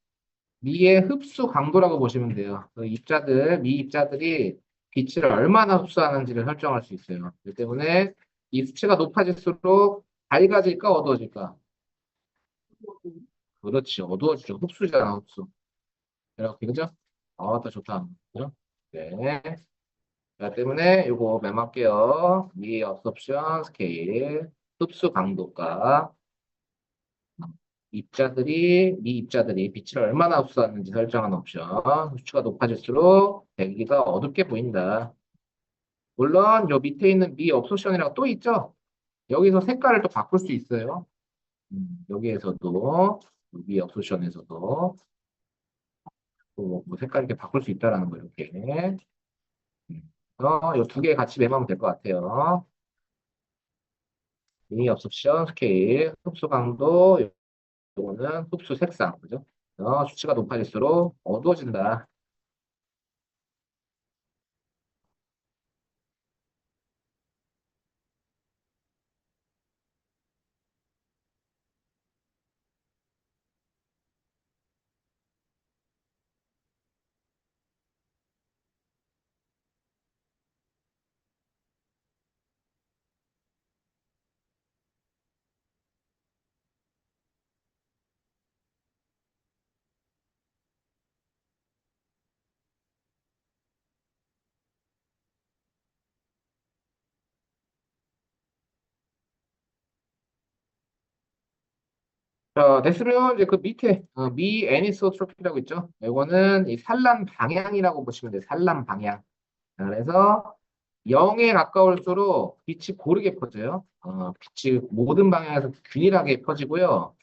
미의 흡수 강도라고 보시면 돼요. 그 입자들, 미 입자들이 빛을 얼마나 흡수하는지를 설정할 수 있어요. 그렇기 때문에 이 수치가 높아질수록 밝아질까 어두워질까? 그렇지, 어두워지죠. 흡수잖아, 흡수. 이렇게, 그죠? 더 좋다. 그죠? 네. 자, 때문에 이거 메모할게요. 미 absorption 스케일, 흡수 강도가 미 입자들이 빛을 얼마나 흡수하는지 설정한 옵션. 수치가 높아질수록 대기가 어둡게 보인다. 물론 요 밑에 있는 미 업소션이라고 또 있죠. 여기서 색깔을 또 바꿀 수 있어요. 여기에서도 미 업소션에서도 또뭐 색깔 이렇게 바꿀 수 있다라는 거 이렇게. 요두 개 같이 메모하면 될 것 같아요. 미 업소션 스케일, 흡수 강도, 요거는 흡수 색상, 그죠? 수치가 높아질수록 어두워진다. 자, 됐으면 이제 그 밑에 미 애니소트로피라고 있죠. 이거는 이 산란 방향이라고 보시면 돼요. 산란 방향. 그래서 0에 가까울수록 빛이 고르게 퍼져요. 빛이 모든 방향에서 균일하게 퍼지고요.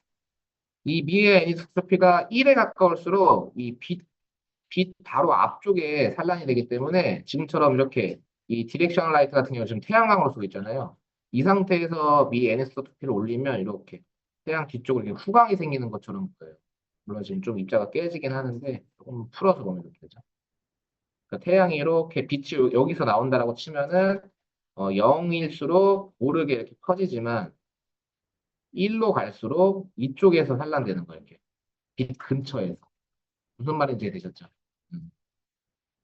이 미의 애니소트로피가 1에 가까울수록 이 빛 바로 앞쪽에 산란이 되기 때문에 지금처럼 이렇게 이 디렉셔널 라이트 같은 경우 지금 태양광으로 쓰고 있잖아요. 이 상태에서 미 애니소트로피를 올리면 이렇게 태양 뒤쪽으로 이렇게 후광이 생기는 것처럼 보여요. 물론 지금 좀 입자가 깨지긴 하는데 조금 풀어서 보면 이렇게 되죠. 그러니까 태양이 이렇게 빛이 여기서 나온다라고 치면은 0일수록 모르게 이렇게 커지지만 1로 갈수록 이쪽에서 산란되는 거예요. 이렇게 빛 근처에서. 무슨 말인지 이해되셨죠? 음.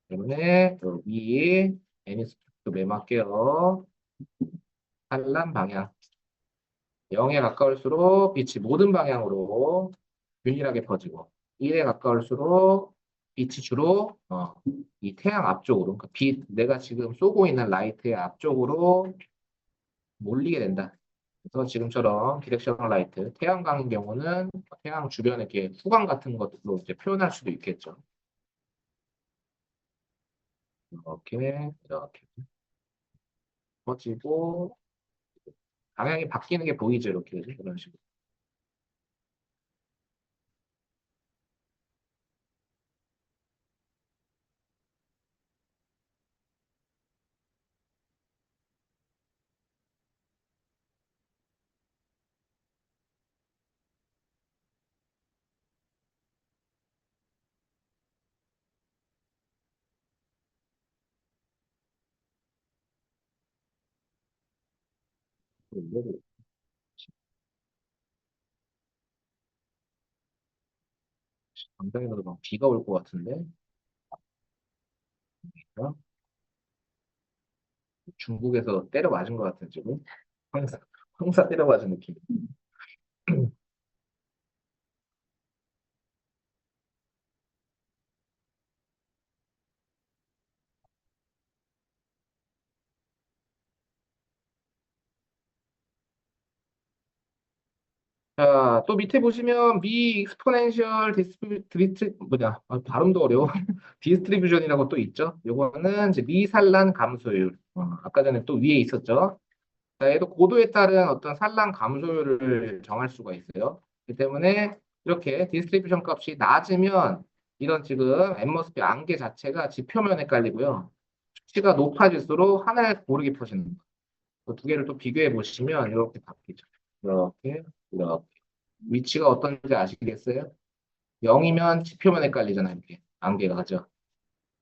때문에 여기 에미스도 매맞게요. 산란 방향. 0에 가까울수록 빛이 모든 방향으로 균일하게 퍼지고 1에 가까울수록 빛이 주로 이 태양 앞쪽으로 그러니까 내가 지금 쏘고 있는 라이트의 앞쪽으로 몰리게 된다. 그래서 지금처럼 디렉셔널 라이트, 태양광인 경우는 태양 주변에 이렇게 후광 같은 것들로 이제 표현할 수도 있겠죠. 이렇게 퍼지고 방향이 바뀌는 게 보이죠, 이렇게 이런 식으로. 당장에도 막 비가 올 것 같은데. 어? 중국에서 때려 맞은 것 같은 지금. 황사 때려 맞은 느낌. 자, 또 밑에 보시면 미 익스포넨셜 뭐냐, 발음도 어려워. 디스트리뷰션이라고 또 있죠. 요거는 이제 미산란 감소율. 아까 전에 또 위에 있었죠. 자, 얘도 고도에 따른 어떤 산란 감소율을 정할 수가 있어요. 그렇기 때문에 이렇게 디스트리뷰션 값이 낮으면 이런 지금 앰머스피어 안개 자체가 지표면에 깔리고요. 수치가 높아질수록 하늘 고르게 펴지는 거예요. 그두 개를 또 비교해 보시면 이렇게 바뀌죠. 이렇게, 이렇게. 위치가 어떤지 아시겠어요? 0이면 지표면에 깔리잖아요. 이렇게 안개가 가죠.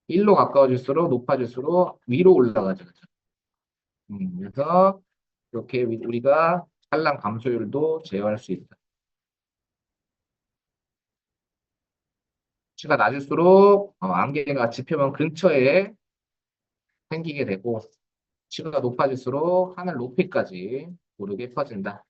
1로 가까워질수록 높아질수록 위로 올라가죠. 그죠? 그래서 이렇게 우리가 산란 감소율도 제어할 수 있다. 수치가 낮을수록 안개가 지표면 근처에 생기게 되고 수치가 높아질수록 하늘 높이까지 고르게 퍼진다.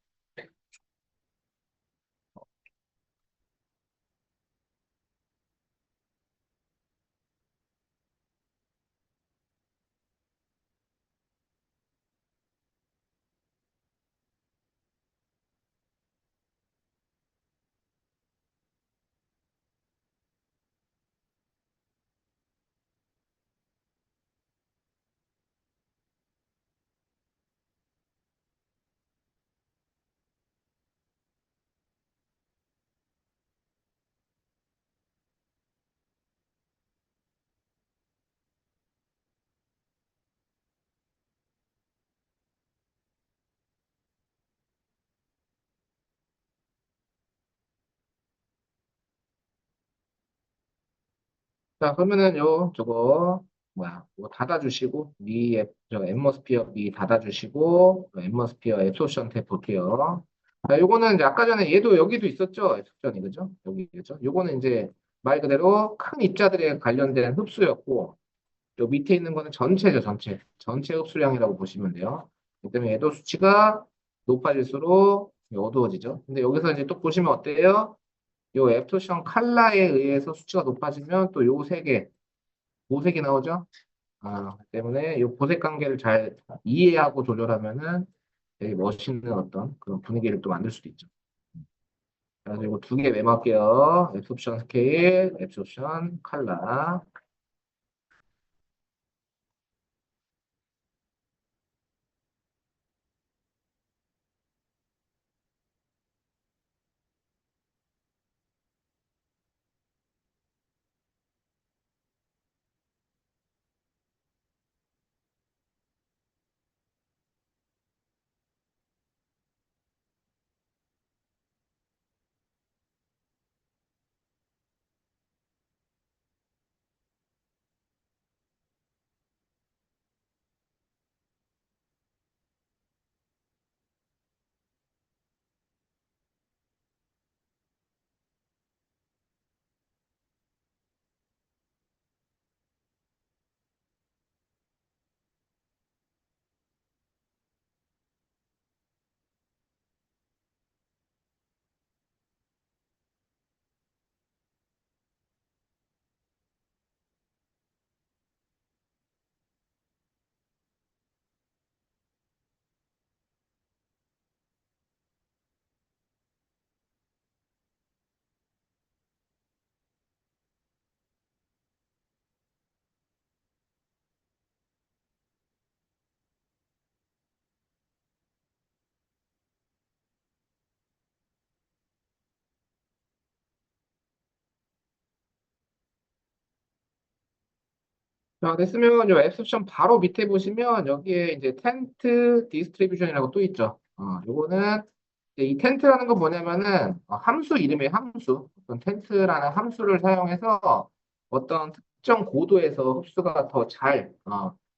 자, 그러면은 저거 뭐야? 이거 닫아주시고 저 앰머스피어 미 닫아주시고 앰머스피어 앱소션 탭 볼게요. 자, 요거는 이제 아까 전에 얘도 여기도 있었죠? 앱소션이 그죠? 여기 그죠? 요거는 이제 말 그대로 큰 입자들에 관련된 흡수였고 요 밑에 있는 거는 전체죠, 전체 흡수량이라고 보시면 돼요. 그렇기 때문에 얘도 수치가 높아질수록 어두워지죠. 근데 여기서 이제 또 보시면 어때요? 요 앱소션 칼라에 의해서 수치가 높아지면 또 요 세 개, 보색이 나오죠? 때문에 이 보색 관계를 잘 이해하고 조절하면은 되게 멋있는 어떤 그런 분위기를 또 만들 수도 있죠. 그래서 이거 두 개 메모할게요. 앱소션 스케일, 앱소션 칼라. 자, 됐으면 요 앱셉션 바로 밑에 보시면 여기에 이제 텐트 디스트리뷰션이라고 또 있죠. 요거는 이제 이 텐트라는 건 뭐냐면은 함수 이름의 함수. 어떤 텐트라는 함수를 사용해서 어떤 특정 고도에서 흡수가 더 잘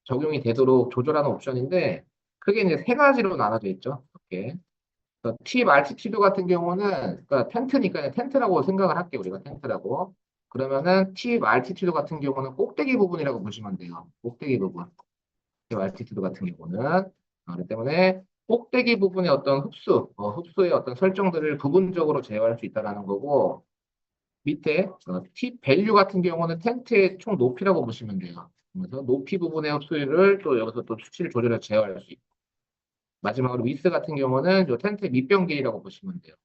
적용이 되도록 조절하는 옵션인데 크게 이제 세 가지로 나눠져 있죠. 이렇게. T 말티튜드 같은 경우는 그러니까 텐트니까 텐트라고 생각을 할게요. 우리가 텐트라고. 그러면은 T 말티튜드 같은 경우는 꼭대기 부분이라고 보시면 돼요. 꼭대기 부분. T 말티튜드 같은 경우는 그렇기 때문에 꼭대기 부분의 어떤 흡수의 어떤 설정들을 부분적으로 제어할 수 있다라는 거고 밑에 T 밸류 같은 경우는 텐트의 총 높이라고 보시면 돼요. 그래서 높이 부분의 흡수율을 또 여기서 또 수치를 조절해서 제어할 수 있고 마지막으로 위스 같은 경우는 요 텐트의 밑변 길이라고 보시면 돼요.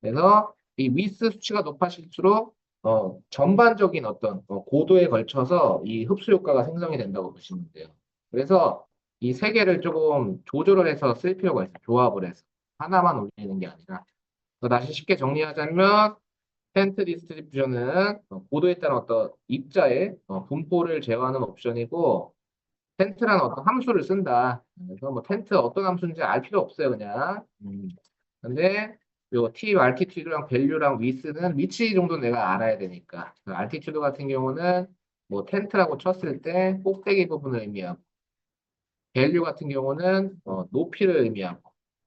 그래서 이 위스 수치가 높아질수록 전반적인 어떤 고도에 걸쳐서 이 흡수 효과가 생성이 된다고 보시면 돼요. 그래서 이 세 개를 조금 조절을 해서 쓸 필요가 있어요. 조합을 해서. 하나만 올리는 게 아니라. 그래서 다시 쉽게 정리하자면 텐트 디스트리뷰션은 고도에 따른 어떤 입자의 분포를 제어하는 옵션이고 텐트라는 어떤 함수를 쓴다. 그래서 뭐 텐트 어떤 함수인지 알 필요 없어요, 그냥. 근데 요 T, 알티튜드랑 밸류랑 위스는 위치 정도 내가 알아야 되니까. 그 알티튜드 같은 경우는 뭐 텐트라고 쳤을 때 꼭대기 부분을 의미하고, 밸류 같은 경우는 높이를 의미하고,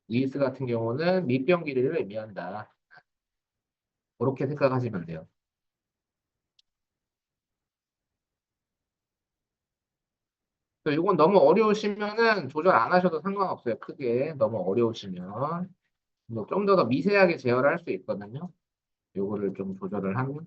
위스 같은 경우는 밑변 길이를 의미한다. 그렇게 생각하시면 돼요. 이건 너무 어려우시면은 조절 안 하셔도 상관없어요. 크게 너무 어려우시면 뭐 좀 더 미세하게 제어를 할 수 있거든요. 요거를 좀 조절을 하면.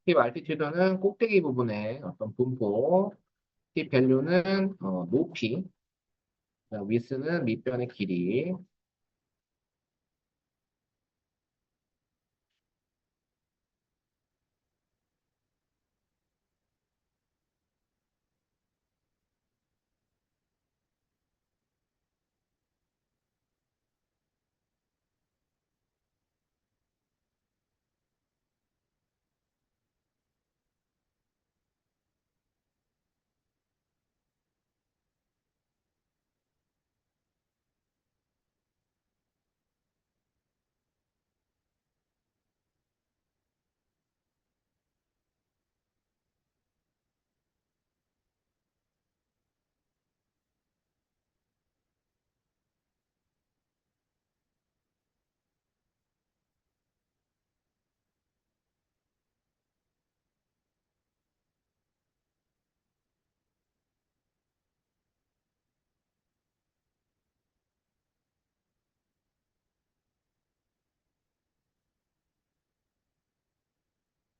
팁 알티튜드는 꼭대기 부분의 어떤 분포, 팁 밸류는 높이, 위스는 밑변의 길이.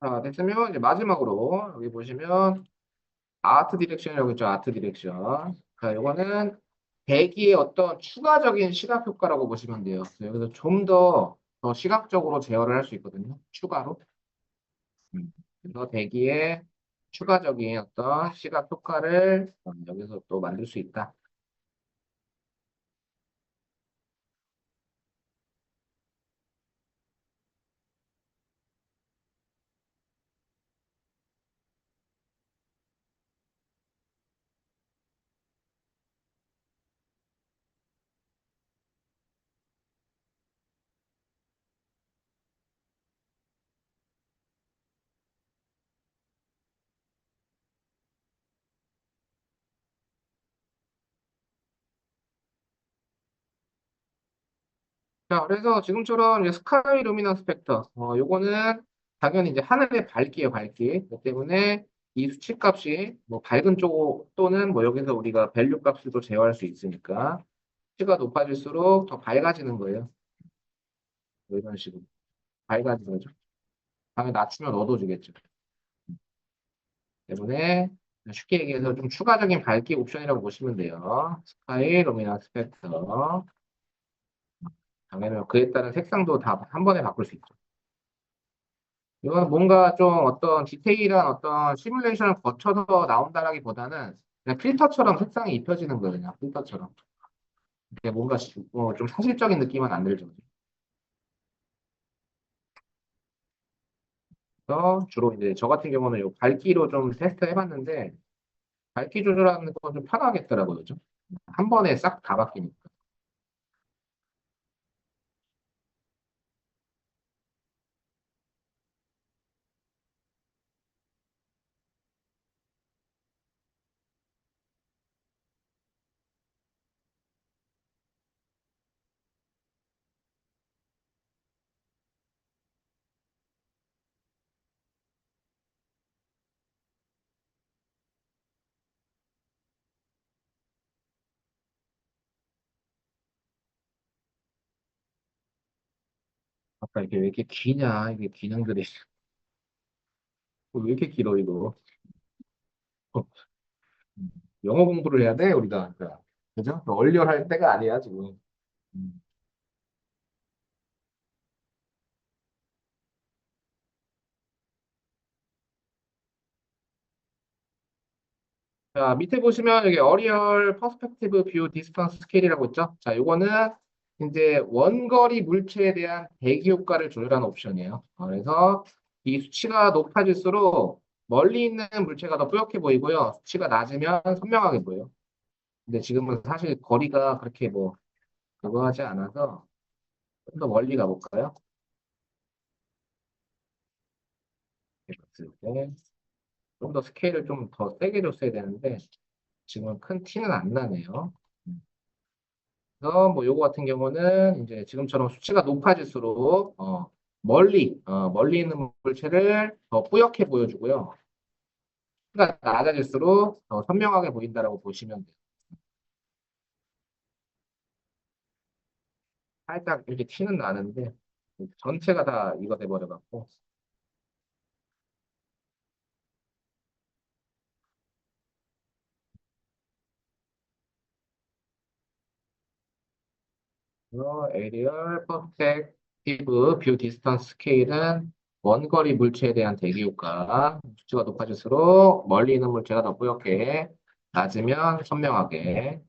자, 됐으면 이제 마지막으로 여기 보시면 아트 디렉션이라고 있죠. 아트 디렉션. 자, 요거는 대기의 어떤 추가적인 시각 효과라고 보시면 돼요. 그래서 여기서 좀 더 시각적으로 제어를 할 수 있거든요. 추가로. 그래서 대기의 추가적인 어떤 시각 효과를 여기서 또 만들 수 있다. 자, 그래서 지금처럼 이제 스카이 루미넌스 팩터, 요거는 당연히 이제 하늘의 밝기예요, 밝기. 그렇기 때문에 이 수치값이 뭐 밝은 쪽 또는 뭐 여기서 우리가 밸류 값을 또 제어할 수 있으니까 수치가 높아질수록 더 밝아지는 거예요. 뭐 이런 식으로. 밝아지는 거죠. 당연히 낮추면 어두워지겠죠. 때문에 쉽게 얘기해서 좀 추가적인 밝기 옵션이라고 보시면 돼요. 스타일, 루미넌스 팩터. 당연히 그에 따른 색상도 다 한 번에 바꿀 수 있죠. 이건 뭔가 좀 어떤 디테일한 어떤 시뮬레이션을 거쳐서 나온다라기보다는 그냥 필터처럼 색상이 입혀지는 거예요. 그냥 필터처럼. 이게 뭔가 좀 사실적인 느낌은 안 들죠. 그래서 주로 이제 저 같은 경우는 요 밝기로 좀 테스트 해봤는데 밝기 조절하는 건 좀 편하겠더라고요. 그죠? 한 번에 싹 다 바뀌니까. 아까 이게 왜 이렇게 기냐, 이게 기능들이. 왜 이렇게 길어, 이거. 영어 공부를 해야 돼, 우리가. 그러니까. 그죠? 얼리얼 때가 아니야, 지금. 음. 자, 밑에 보시면 여기 어리얼 퍼스펙티브 뷰 디스턴스 스케일이라고 있죠? 자, 요거는 이제 원거리 물체에 대한 대기 효과를 조절하는 옵션이에요. 그래서 이 수치가 높아질수록 멀리 있는 물체가 더 뿌옇게 보이고요. 수치가 낮으면 선명하게 보여요. 근데 지금은 사실 거리가 그렇게 뭐 그거 하지 않아서 좀 더 멀리 가볼까요? 이렇게 봤을 때 좀 더 스케일을 좀 더 세게 줬어야 되는데 지금은 큰 티는 안 나네요. 그래서 뭐 요거 같은 경우는 이제 지금처럼 수치가 높아질수록 멀리 있는 물체를 더 뿌옇게 보여주고요. 수치가 낮아질수록 더 선명하게 보인다라고 보시면 돼요. 살짝 이렇게 티는 나는데 전체가 다 이거 돼버려갖고 에리얼 퍼스펙티브 뷰 디스턴스 스케일은 원거리 물체에 대한 대기 효과 수치가 높아질수록 멀리 있는 물체가 더 뿌옇게 낮으면 선명하게.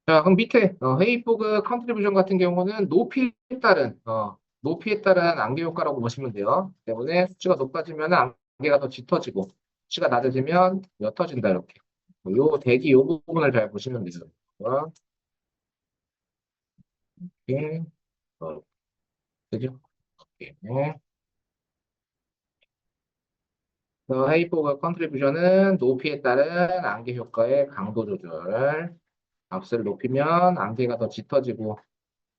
자, 그럼 밑에 헤이포그 컨트리뷰션 같은 경우는 높이에 따른 안개 효과라고 보시면 돼요. 때문에 수치가 높아지면 안개가 더 짙어지고 수치가 낮아지면 옅어진다 이렇게. 요 대기 요 부분을 잘 보시면 돼요. 이렇게 그죠? 이렇게. 헤이포그 컨트리뷰션은 높이에 따른 안개 효과의 강도 조절. 값을 높이면 안개가 더 짙어지고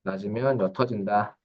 낮으면 옅어진다.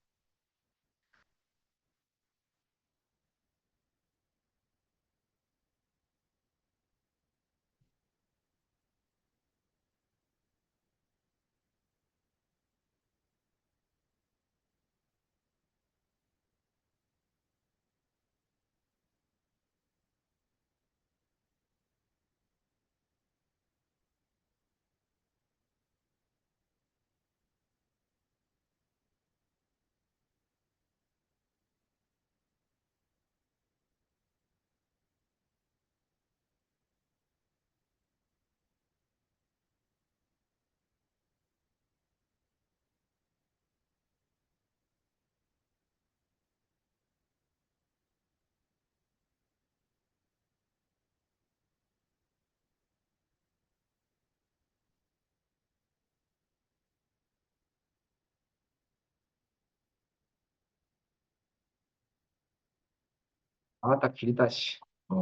아, 딱 길다, 씨.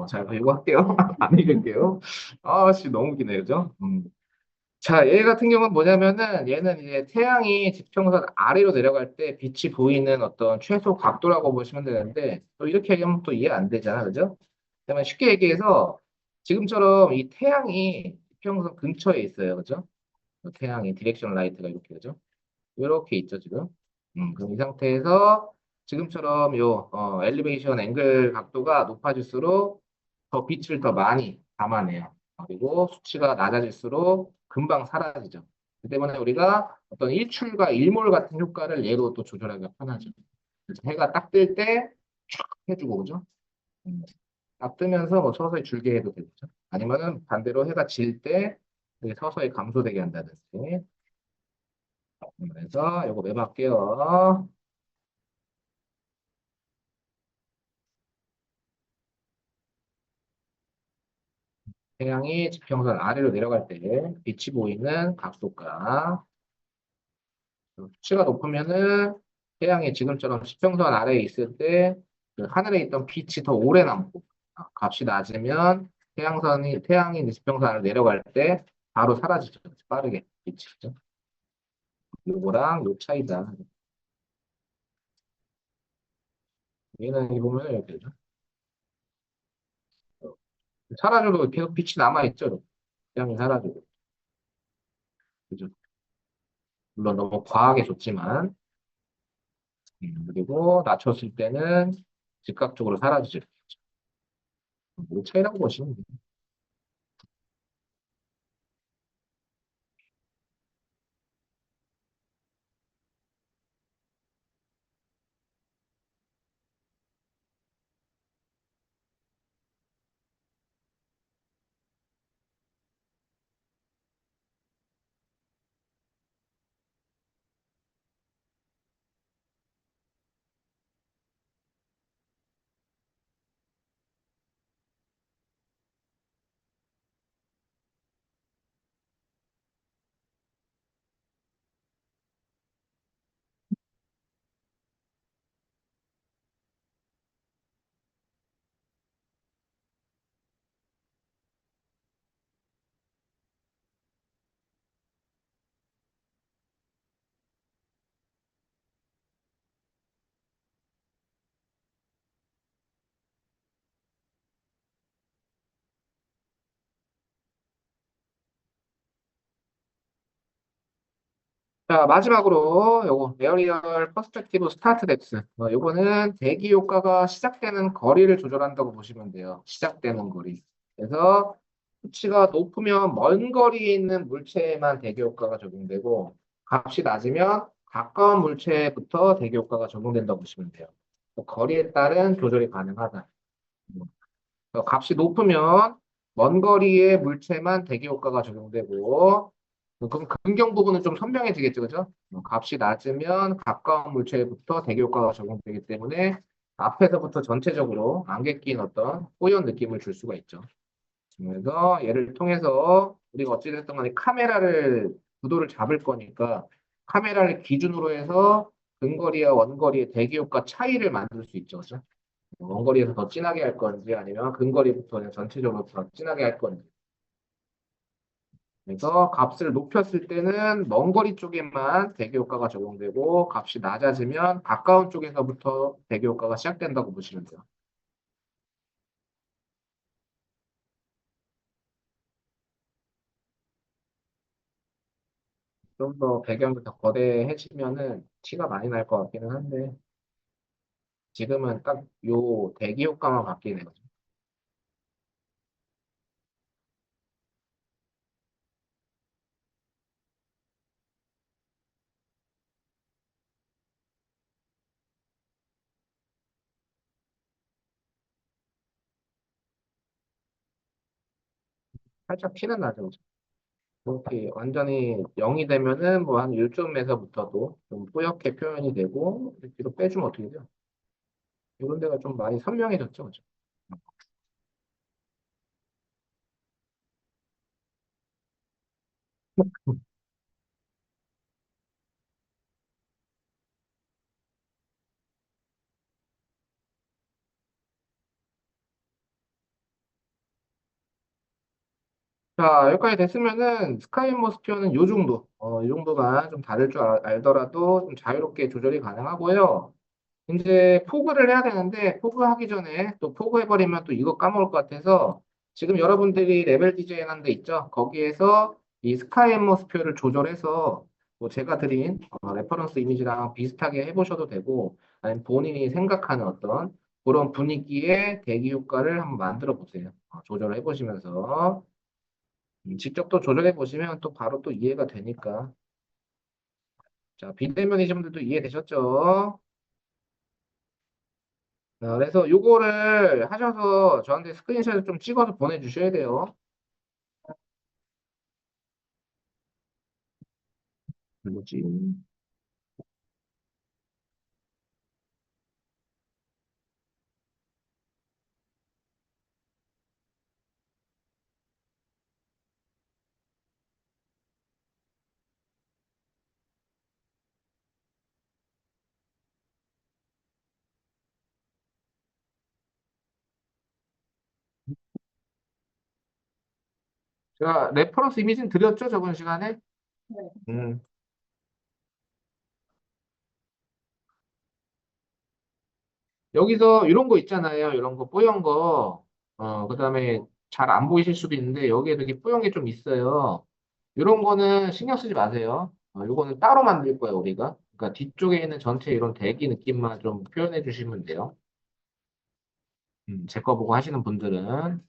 자, 이거 할게요. 안 읽을게요. 아, 씨, 너무 기네, 그죠? 자, 얘 같은 경우는 뭐냐면은, 얘는 이제 태양이 지평선 아래로 내려갈 때 빛이 보이는 어떤 최소 각도라고 보시면 되는데, 또 이렇게 얘기하면 또 이해 안 되잖아, 그죠? 그러면 쉽게 얘기해서, 지금처럼 이 태양이 지평선 근처에 있어요, 그죠? 태양이 디렉션 라이트가 이렇게, 그죠? 이렇게 있죠, 지금. 그럼 이 상태에서 지금처럼 엘리베이션 앵글 각도가 높아질수록 더 빛을 더 많이 담아내요. 그리고 수치가 낮아질수록 금방 사라지죠. 그 때문에 우리가 어떤 일출과 일몰 같은 효과를 얘로 또 조절하기가 편하죠. 그래서 해가 딱 뜰 때 촥 해주고, 그죠? 음, 딱 뜨면서 뭐 서서히 줄게 해도 되겠죠. 아니면은 반대로 해가 질 때 서서히 감소되게 한다든지. 그래서 이거 메모할게요. 태양이 지평선 아래로 내려갈 때 빛이 보이는 각도가 수치가 높으면은 태양이 지금처럼 지평선 아래에 있을 때 그 하늘에 있던 빛이 더 오래 남고 값이 낮으면 태양이 이제 지평선 아래로 내려갈 때 바로 사라지죠. 빠르게 빛이. 그죠? 요거랑 요 차이다. 얘는 여기 보면 이렇게 되죠. 사라져도 계속 빛이 남아있죠. 태양이 사라져도. 그죠? 물론 너무 과하게 좋지만 그리고 낮췄을 때는 즉각적으로 사라지죠. 뭐 차이라고 보시면 돼요. 자, 마지막으로 요거 에어리얼 퍼스펙티브 스타트 덱스. 요거는 대기 효과가 시작되는 거리를 조절한다고 보시면 돼요. 시작되는 거리. 그래서 수치가 높으면 먼 거리에 있는 물체에만 대기 효과가 적용되고 값이 낮으면 가까운 물체부터 대기 효과가 적용된다고 보시면 돼요. 거리에 따른 조절이 가능하다. 값이 높으면 먼 거리의 물체만 대기 효과가 적용되고 그럼 근경 부분은 좀 선명해지겠죠, 그죠? 값이 낮으면 가까운 물체부터 대기 효과가 적용되기 때문에 앞에서부터 전체적으로 안개 낀 어떤 뽀얀 느낌을 줄 수가 있죠. 그래서 얘를 통해서 우리가 어찌됐든 간에 카메라를 구도를 잡을 거니까 카메라를 기준으로 해서 근거리와 원거리의 대기 효과 차이를 만들 수 있죠, 그죠? 원거리에서 더 진하게 할 건지 아니면 근거리부터 그냥 전체적으로 더 진하게 할 건지. 그래서 값을 높였을 때는 먼 거리 쪽에만 대기 효과가 적용되고 값이 낮아지면 가까운 쪽에서부터 대기 효과가 시작된다고 보시면 돼요. 좀 더 배경이 더 거대해지면은 티가 많이 날 것 같기는 한데 지금은 딱 요 대기 효과만 바뀌네요. 살짝 티는 나죠. 이렇게 완전히 0이 되면은 뭐 한 요쯤에서부터도 좀 뿌옇게 표현이 되고 뒤로 빼주면 어떻게 돼요? 이런 데가 좀 많이 선명해졌죠, 그죠? 자, 여기까지 됐으면은 스카이모스피어는 요 정도, 이 정도가 좀 다를 줄 알더라도 좀 자유롭게 조절이 가능하고요. 이제 포그를 해야 되는데 포그하기 전에 또 포그해버리면 또 이거 까먹을 것 같아서 지금 여러분들이 레벨 디자인 한 데 있죠? 거기에서 이 스카이 앰모스피어를 조절해서 뭐 제가 드린 레퍼런스 이미지랑 비슷하게 해보셔도 되고 아니면 본인이 생각하는 어떤 그런 분위기의 대기 효과를 한번 만들어 보세요. 조절을 해보시면서 직접 또 조절해 보시면 또 바로 또 이해가 되니까. 자, 비대면이신 분들도 이해되셨죠? 그래서 요거를 하셔서 저한테 스크린샷을 좀 찍어서 보내주셔야 돼요. 뭐지? 제가 레퍼런스 이미지는 드렸죠, 저번 시간에? 네. 음, 여기서 이런 거 있잖아요. 이런 거 뽀얀 거. 그다음에 잘 안 보이실 수도 있는데 여기에 되게 뽀얀 게 좀 있어요. 이런 거는 신경 쓰지 마세요. 요거는 따로 만들 거예요, 우리가. 그러니까 뒤쪽에 있는 전체 이런 대기 느낌만 좀 표현해 주시면 돼요. 제 거 보고 하시는 분들은.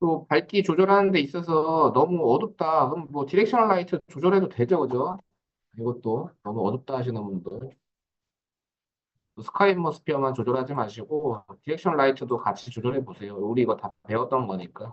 또 밝기 조절하는 데 있어서 너무 어둡다. 그럼 뭐 디렉셔널 라이트 조절해도 되죠, 그죠? 이것도 너무 어둡다 하시는 분들. 스카이 머스피어만 조절하지 마시고 디렉션 라이트도 같이 조절해 보세요. 우리 이거 다 배웠던 거니까.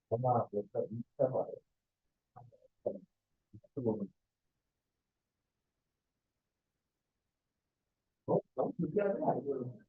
전화 몇번 인스타 말이야. 너무 불쾌하지 않고.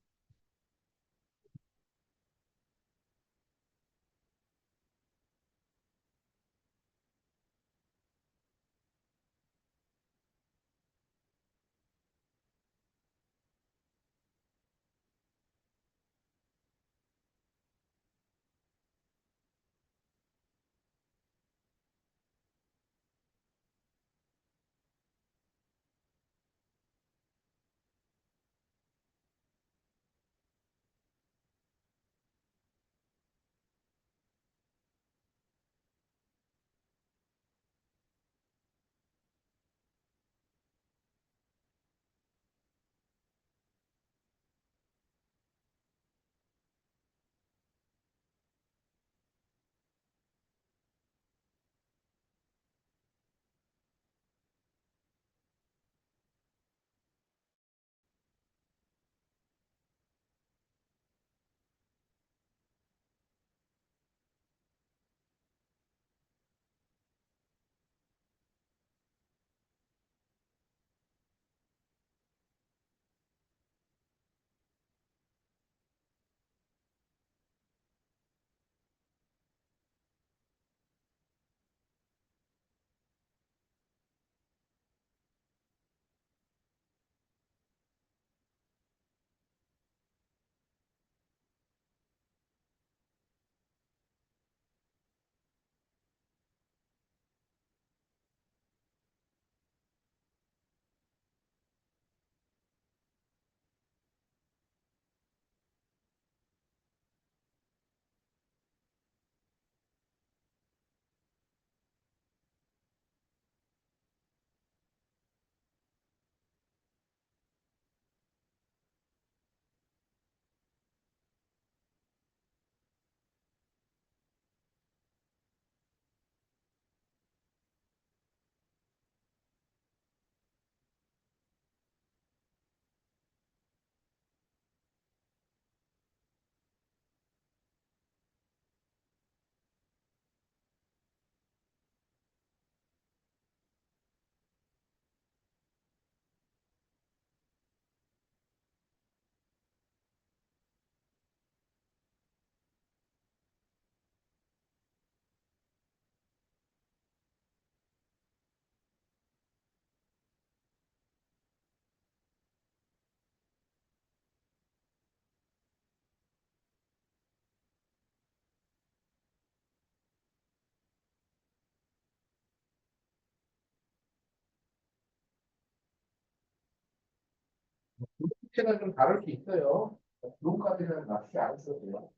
체는 좀 다를 수 있어요. 눈까지는 낫지 않으셔도 돼요.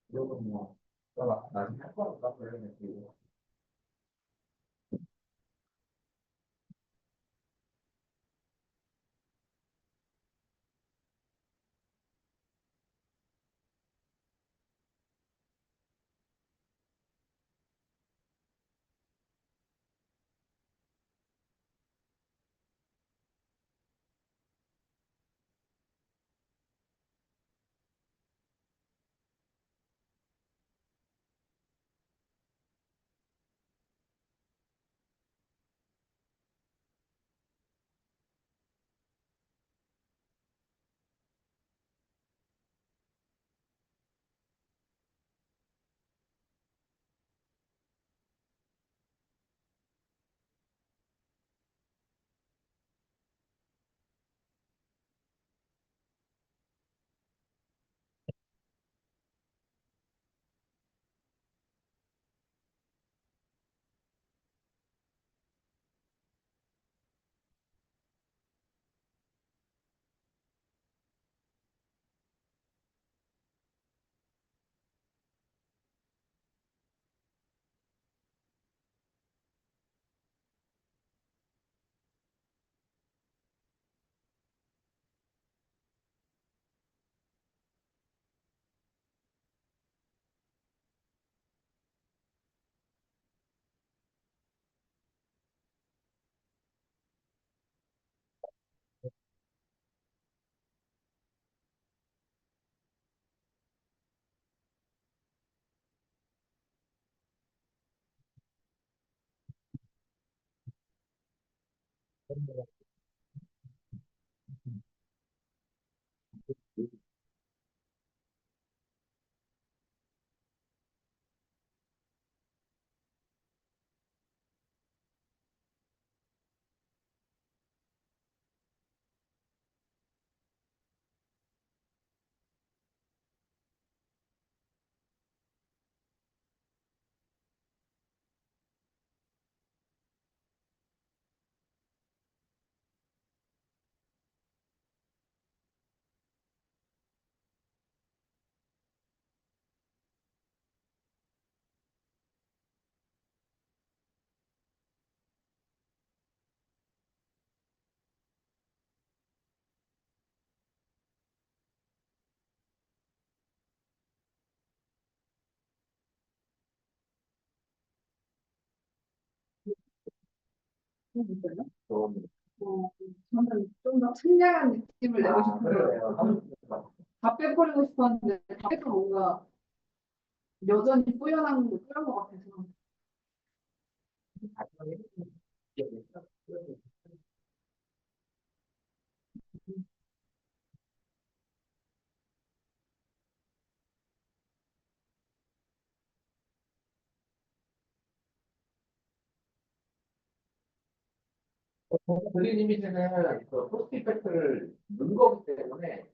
이건 뭐, 나중에 할 거니까, 그러면. 있어요? 좀, 저는 좀 더 청량한 느낌을 내고 아, 싶어요. 그래요. 다 빼버리고 싶었는데 다 빼도 뭔가 여전히 뿌연한 것 같아서. 그린 이미지는 그 포스트 이펙트를 넣은 거기 때문에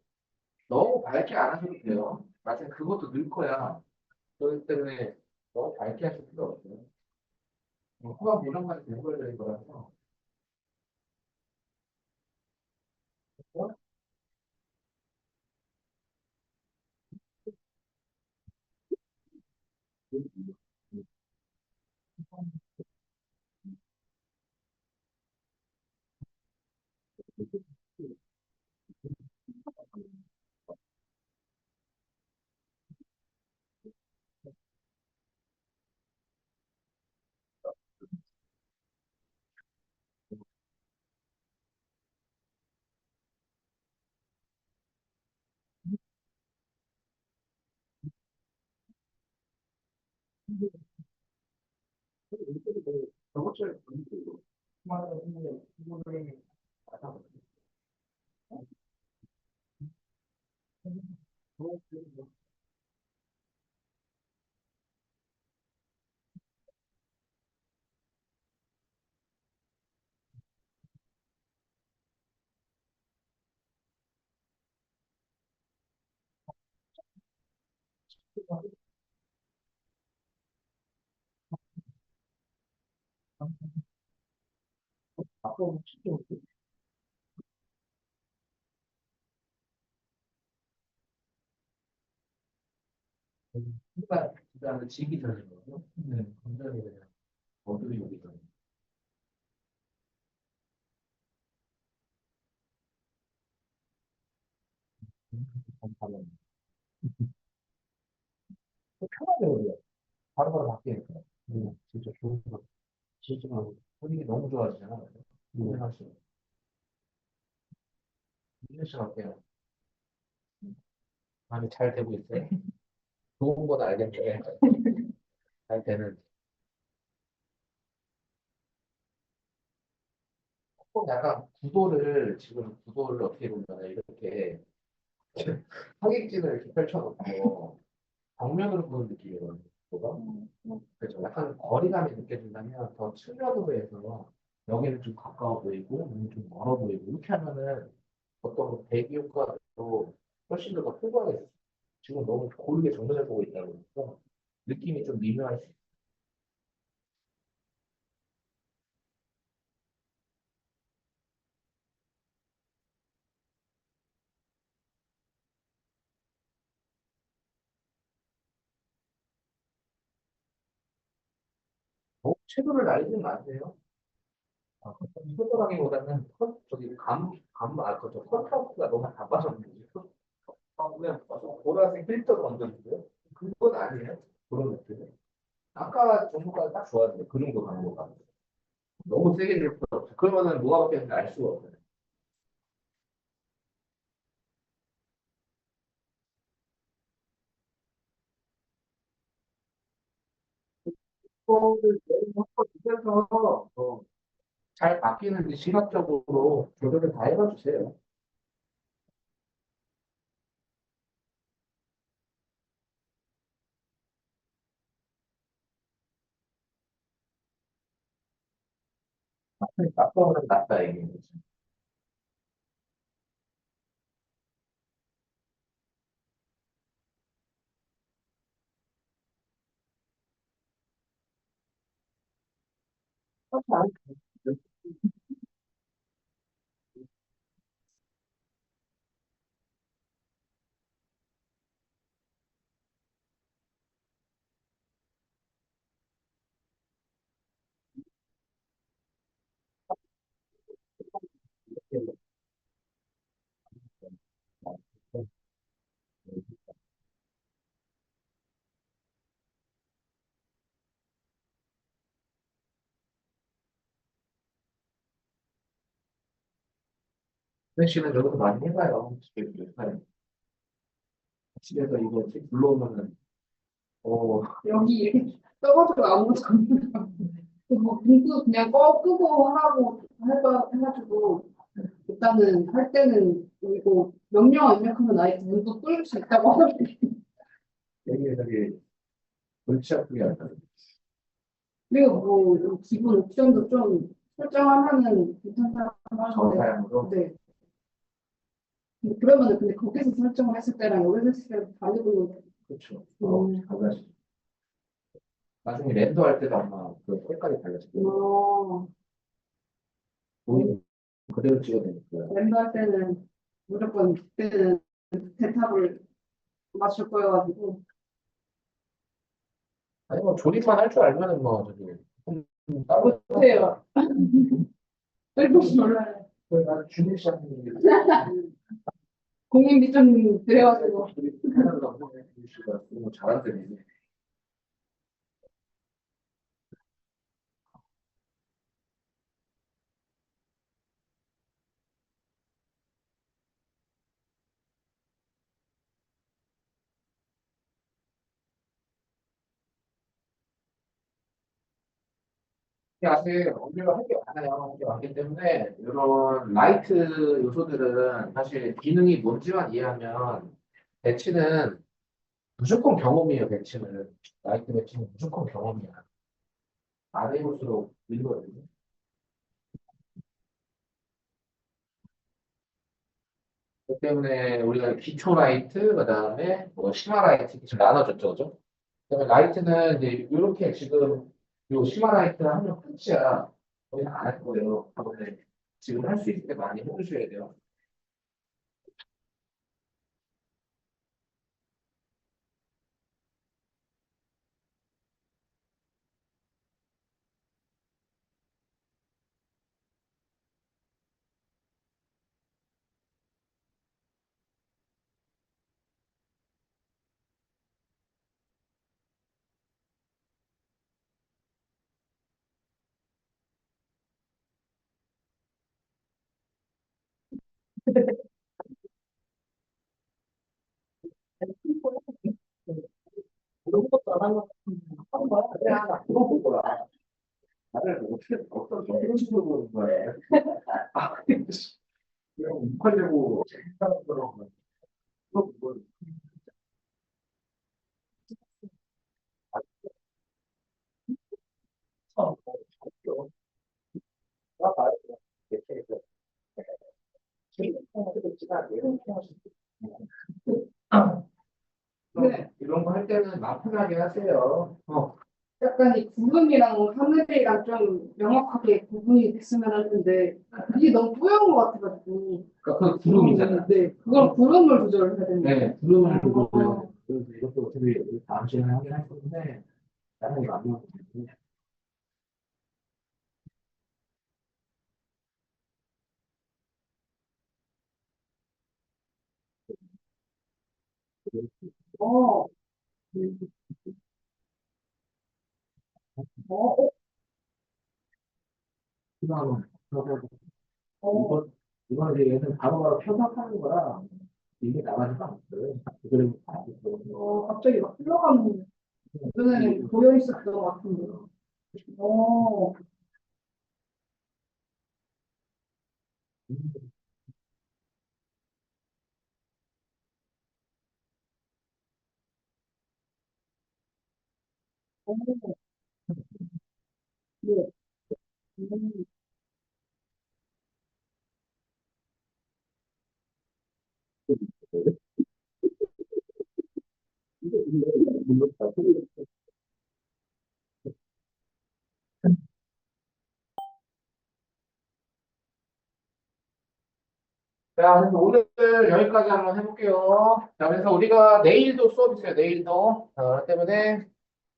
너무 밝게 안 하셔도 돼요. 나중에 그것도 넣을 거야. 그렇기 때문에 너무 밝게 하실 필요 없어요. 후반 무장만 되는 거라서. 저것을 말하는 부분을 앞으로 시키고 그러니까 그다음에 지기 전에 거죠. 네, 굉장히 그냥 어들이 오기 전에. 바로 편하게 바로바로 바뀌니까. 진짜 좋은 거. 진짜 분위기 너무 좋아지잖아. 이해하시고. 이해씨 어때요? 많이 잘 되고 있어요? 좋은 건 알겠는데 잘 되는. 꼭 약간 구도를 어떻게 보면 이렇게 하객진을 이렇게 펼쳐놓고 정면으로 보는 느낌이거든요. 구도가. 그렇죠. 약간 거리감이 느껴진다면 더 측면으로 해서 여기는 좀 가까워 보이고 여기는 좀 멀어 보이고 이렇게 하면은 어떤 배기 효과도 훨씬 더 풍부하게 있어요. 지금 너무 고르게 정면을 보고 있다 보니까 느낌이 좀 미묘할 수 있어요. 채도를 날리진 마세요. 채도라기보다는 저기 저 컨트라스트가 너무 잡아졌는데 그냥 보라색 필터로 얹어주세요. 그건 아니에요. 그런 느낌. 아까 정도까지 딱 좋았는데 그 정도 가는 거 같아요. 너무 세게 줄 필요 없어. 그러면은 뭐가 바뀌었는지 알 수가 없어요. 그거를 내서 잘 바뀌는지 시각적으로 조절을 다 해봐 주세요. 나쁘면 낫다 얘기인 거지. 씨는 저것도 많이 해봐요. 집에서 이거 불러오면은 여기 이렇게 떠가지고 아무것도 안 보여. 뭐 공부 그냥 끄고 하라고 해가지고 일단은 할 때는 이거 명령 입력하면 아예 문도 뚫을 수 있다고 하더라고요. 되게 되게 골치 아프게 한다. 그리고 뭐 기본 옵션도 좀 설정하면은 괜찮다고 하는데 저사양으로 네. 그러면은 근데 거기서 설정을 했을 때랑 여기서 했을 때랑 다르고 그렇죠. 음. 달라지. 나중에 렌더할 때도 아마 그 색깔이 달라질 거예요. 보이는 그대로 찍어야 되니까. 멤버 때는 무조건 그때는 대탑을 맞출 거여가지고 아니 뭐 조립만 할 줄 알면은 뭐 저기 따로 못해요. 뺄 몰라요. 나 준일 시장님 공인비 좀 들여가지고 너무 잘한다니. 아직 언제가 할 게 많아요. 할 게 많기 때문에 이런 라이트 요소들은 사실 기능이 뭔지만 이해하면 배치는 무조건 경험이에요. 배치는 라이트 배치는 무조건 경험이야. 안 해볼수록 늘거든요. 그 때문에 우리가 기초 라이트, 그다음에 뭐 심화 라이트 이렇게 좀 나눠졌죠, 그죠? 그다음에 라이트는 이제 이렇게 지금 요 심화 라이트 하면 끝이야. 거의 안 할 거예요. 그런데 지금 할 수 있을 때 많이 해주셔야 돼요. 그런 것도 안 하고 한 거야. 그냥 물어본 거야. 나를 어떤 식으로 보는 거야. 아, 그냥 욕하려고 생각하는 거라고. 뭐, 참, 뭐, 나 봐요. 이렇게 해서. 네. 이런 거 할 때는 마음 편하게 하세요. 약간 이 구름이랑 하늘이랑 좀 명확하게 구분이 됐으면 하는데 이게 너무 뿌연 것 같아가지고 그러니까 그 구름이잖아. 네, 그걸 구름을 조절해야 되는 거예요. 네, 구름을 보고 어. 그래서 이것도 어차피 다음 시간에 하긴 할 건데 나는 이거 안 먹고 어, 음, 어, 그다음 어, 이건 이제 얘는 바로바로 표현하는 거라 이게 나가지도 않았어요. 그대로 다 있고. 갑자기 막 흘러가는 그전에는 고여 있었던 것 같은데. 어, 오, 네. 음, 자, 그래서 오늘 여기까지 한번 해볼게요. 자, 그래서 우리가 내일도 수업 있어요, 내일도. 때문에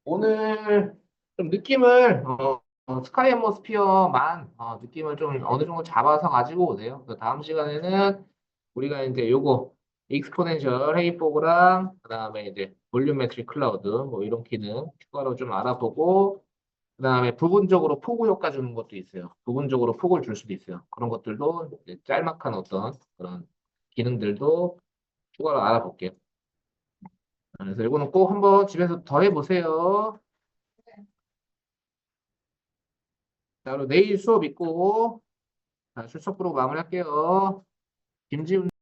오늘 좀 느낌을, 스카이 앰모스피어만, 느낌을 좀 어느 정도 잡아서 가지고 오세요. 그 다음 시간에는 우리가 이제 요거, 익스포넨셜 헤이포그랑, 그 다음에 이제 볼륨메트릭 클라우드, 뭐 이런 기능 추가로 좀 알아보고, 그 다음에 부분적으로 폭우 효과 주는 것도 있어요. 부분적으로 폭을 줄 수도 있어요. 그런 것들도 이제 짤막한 어떤 그런 기능들도 추가로 알아볼게요. 그래서 이거는 꼭 한번 집에서 더 해보세요. 자, 그리고 내일 수업 있고, 자, 출석 부로 마무리할게요. 김지훈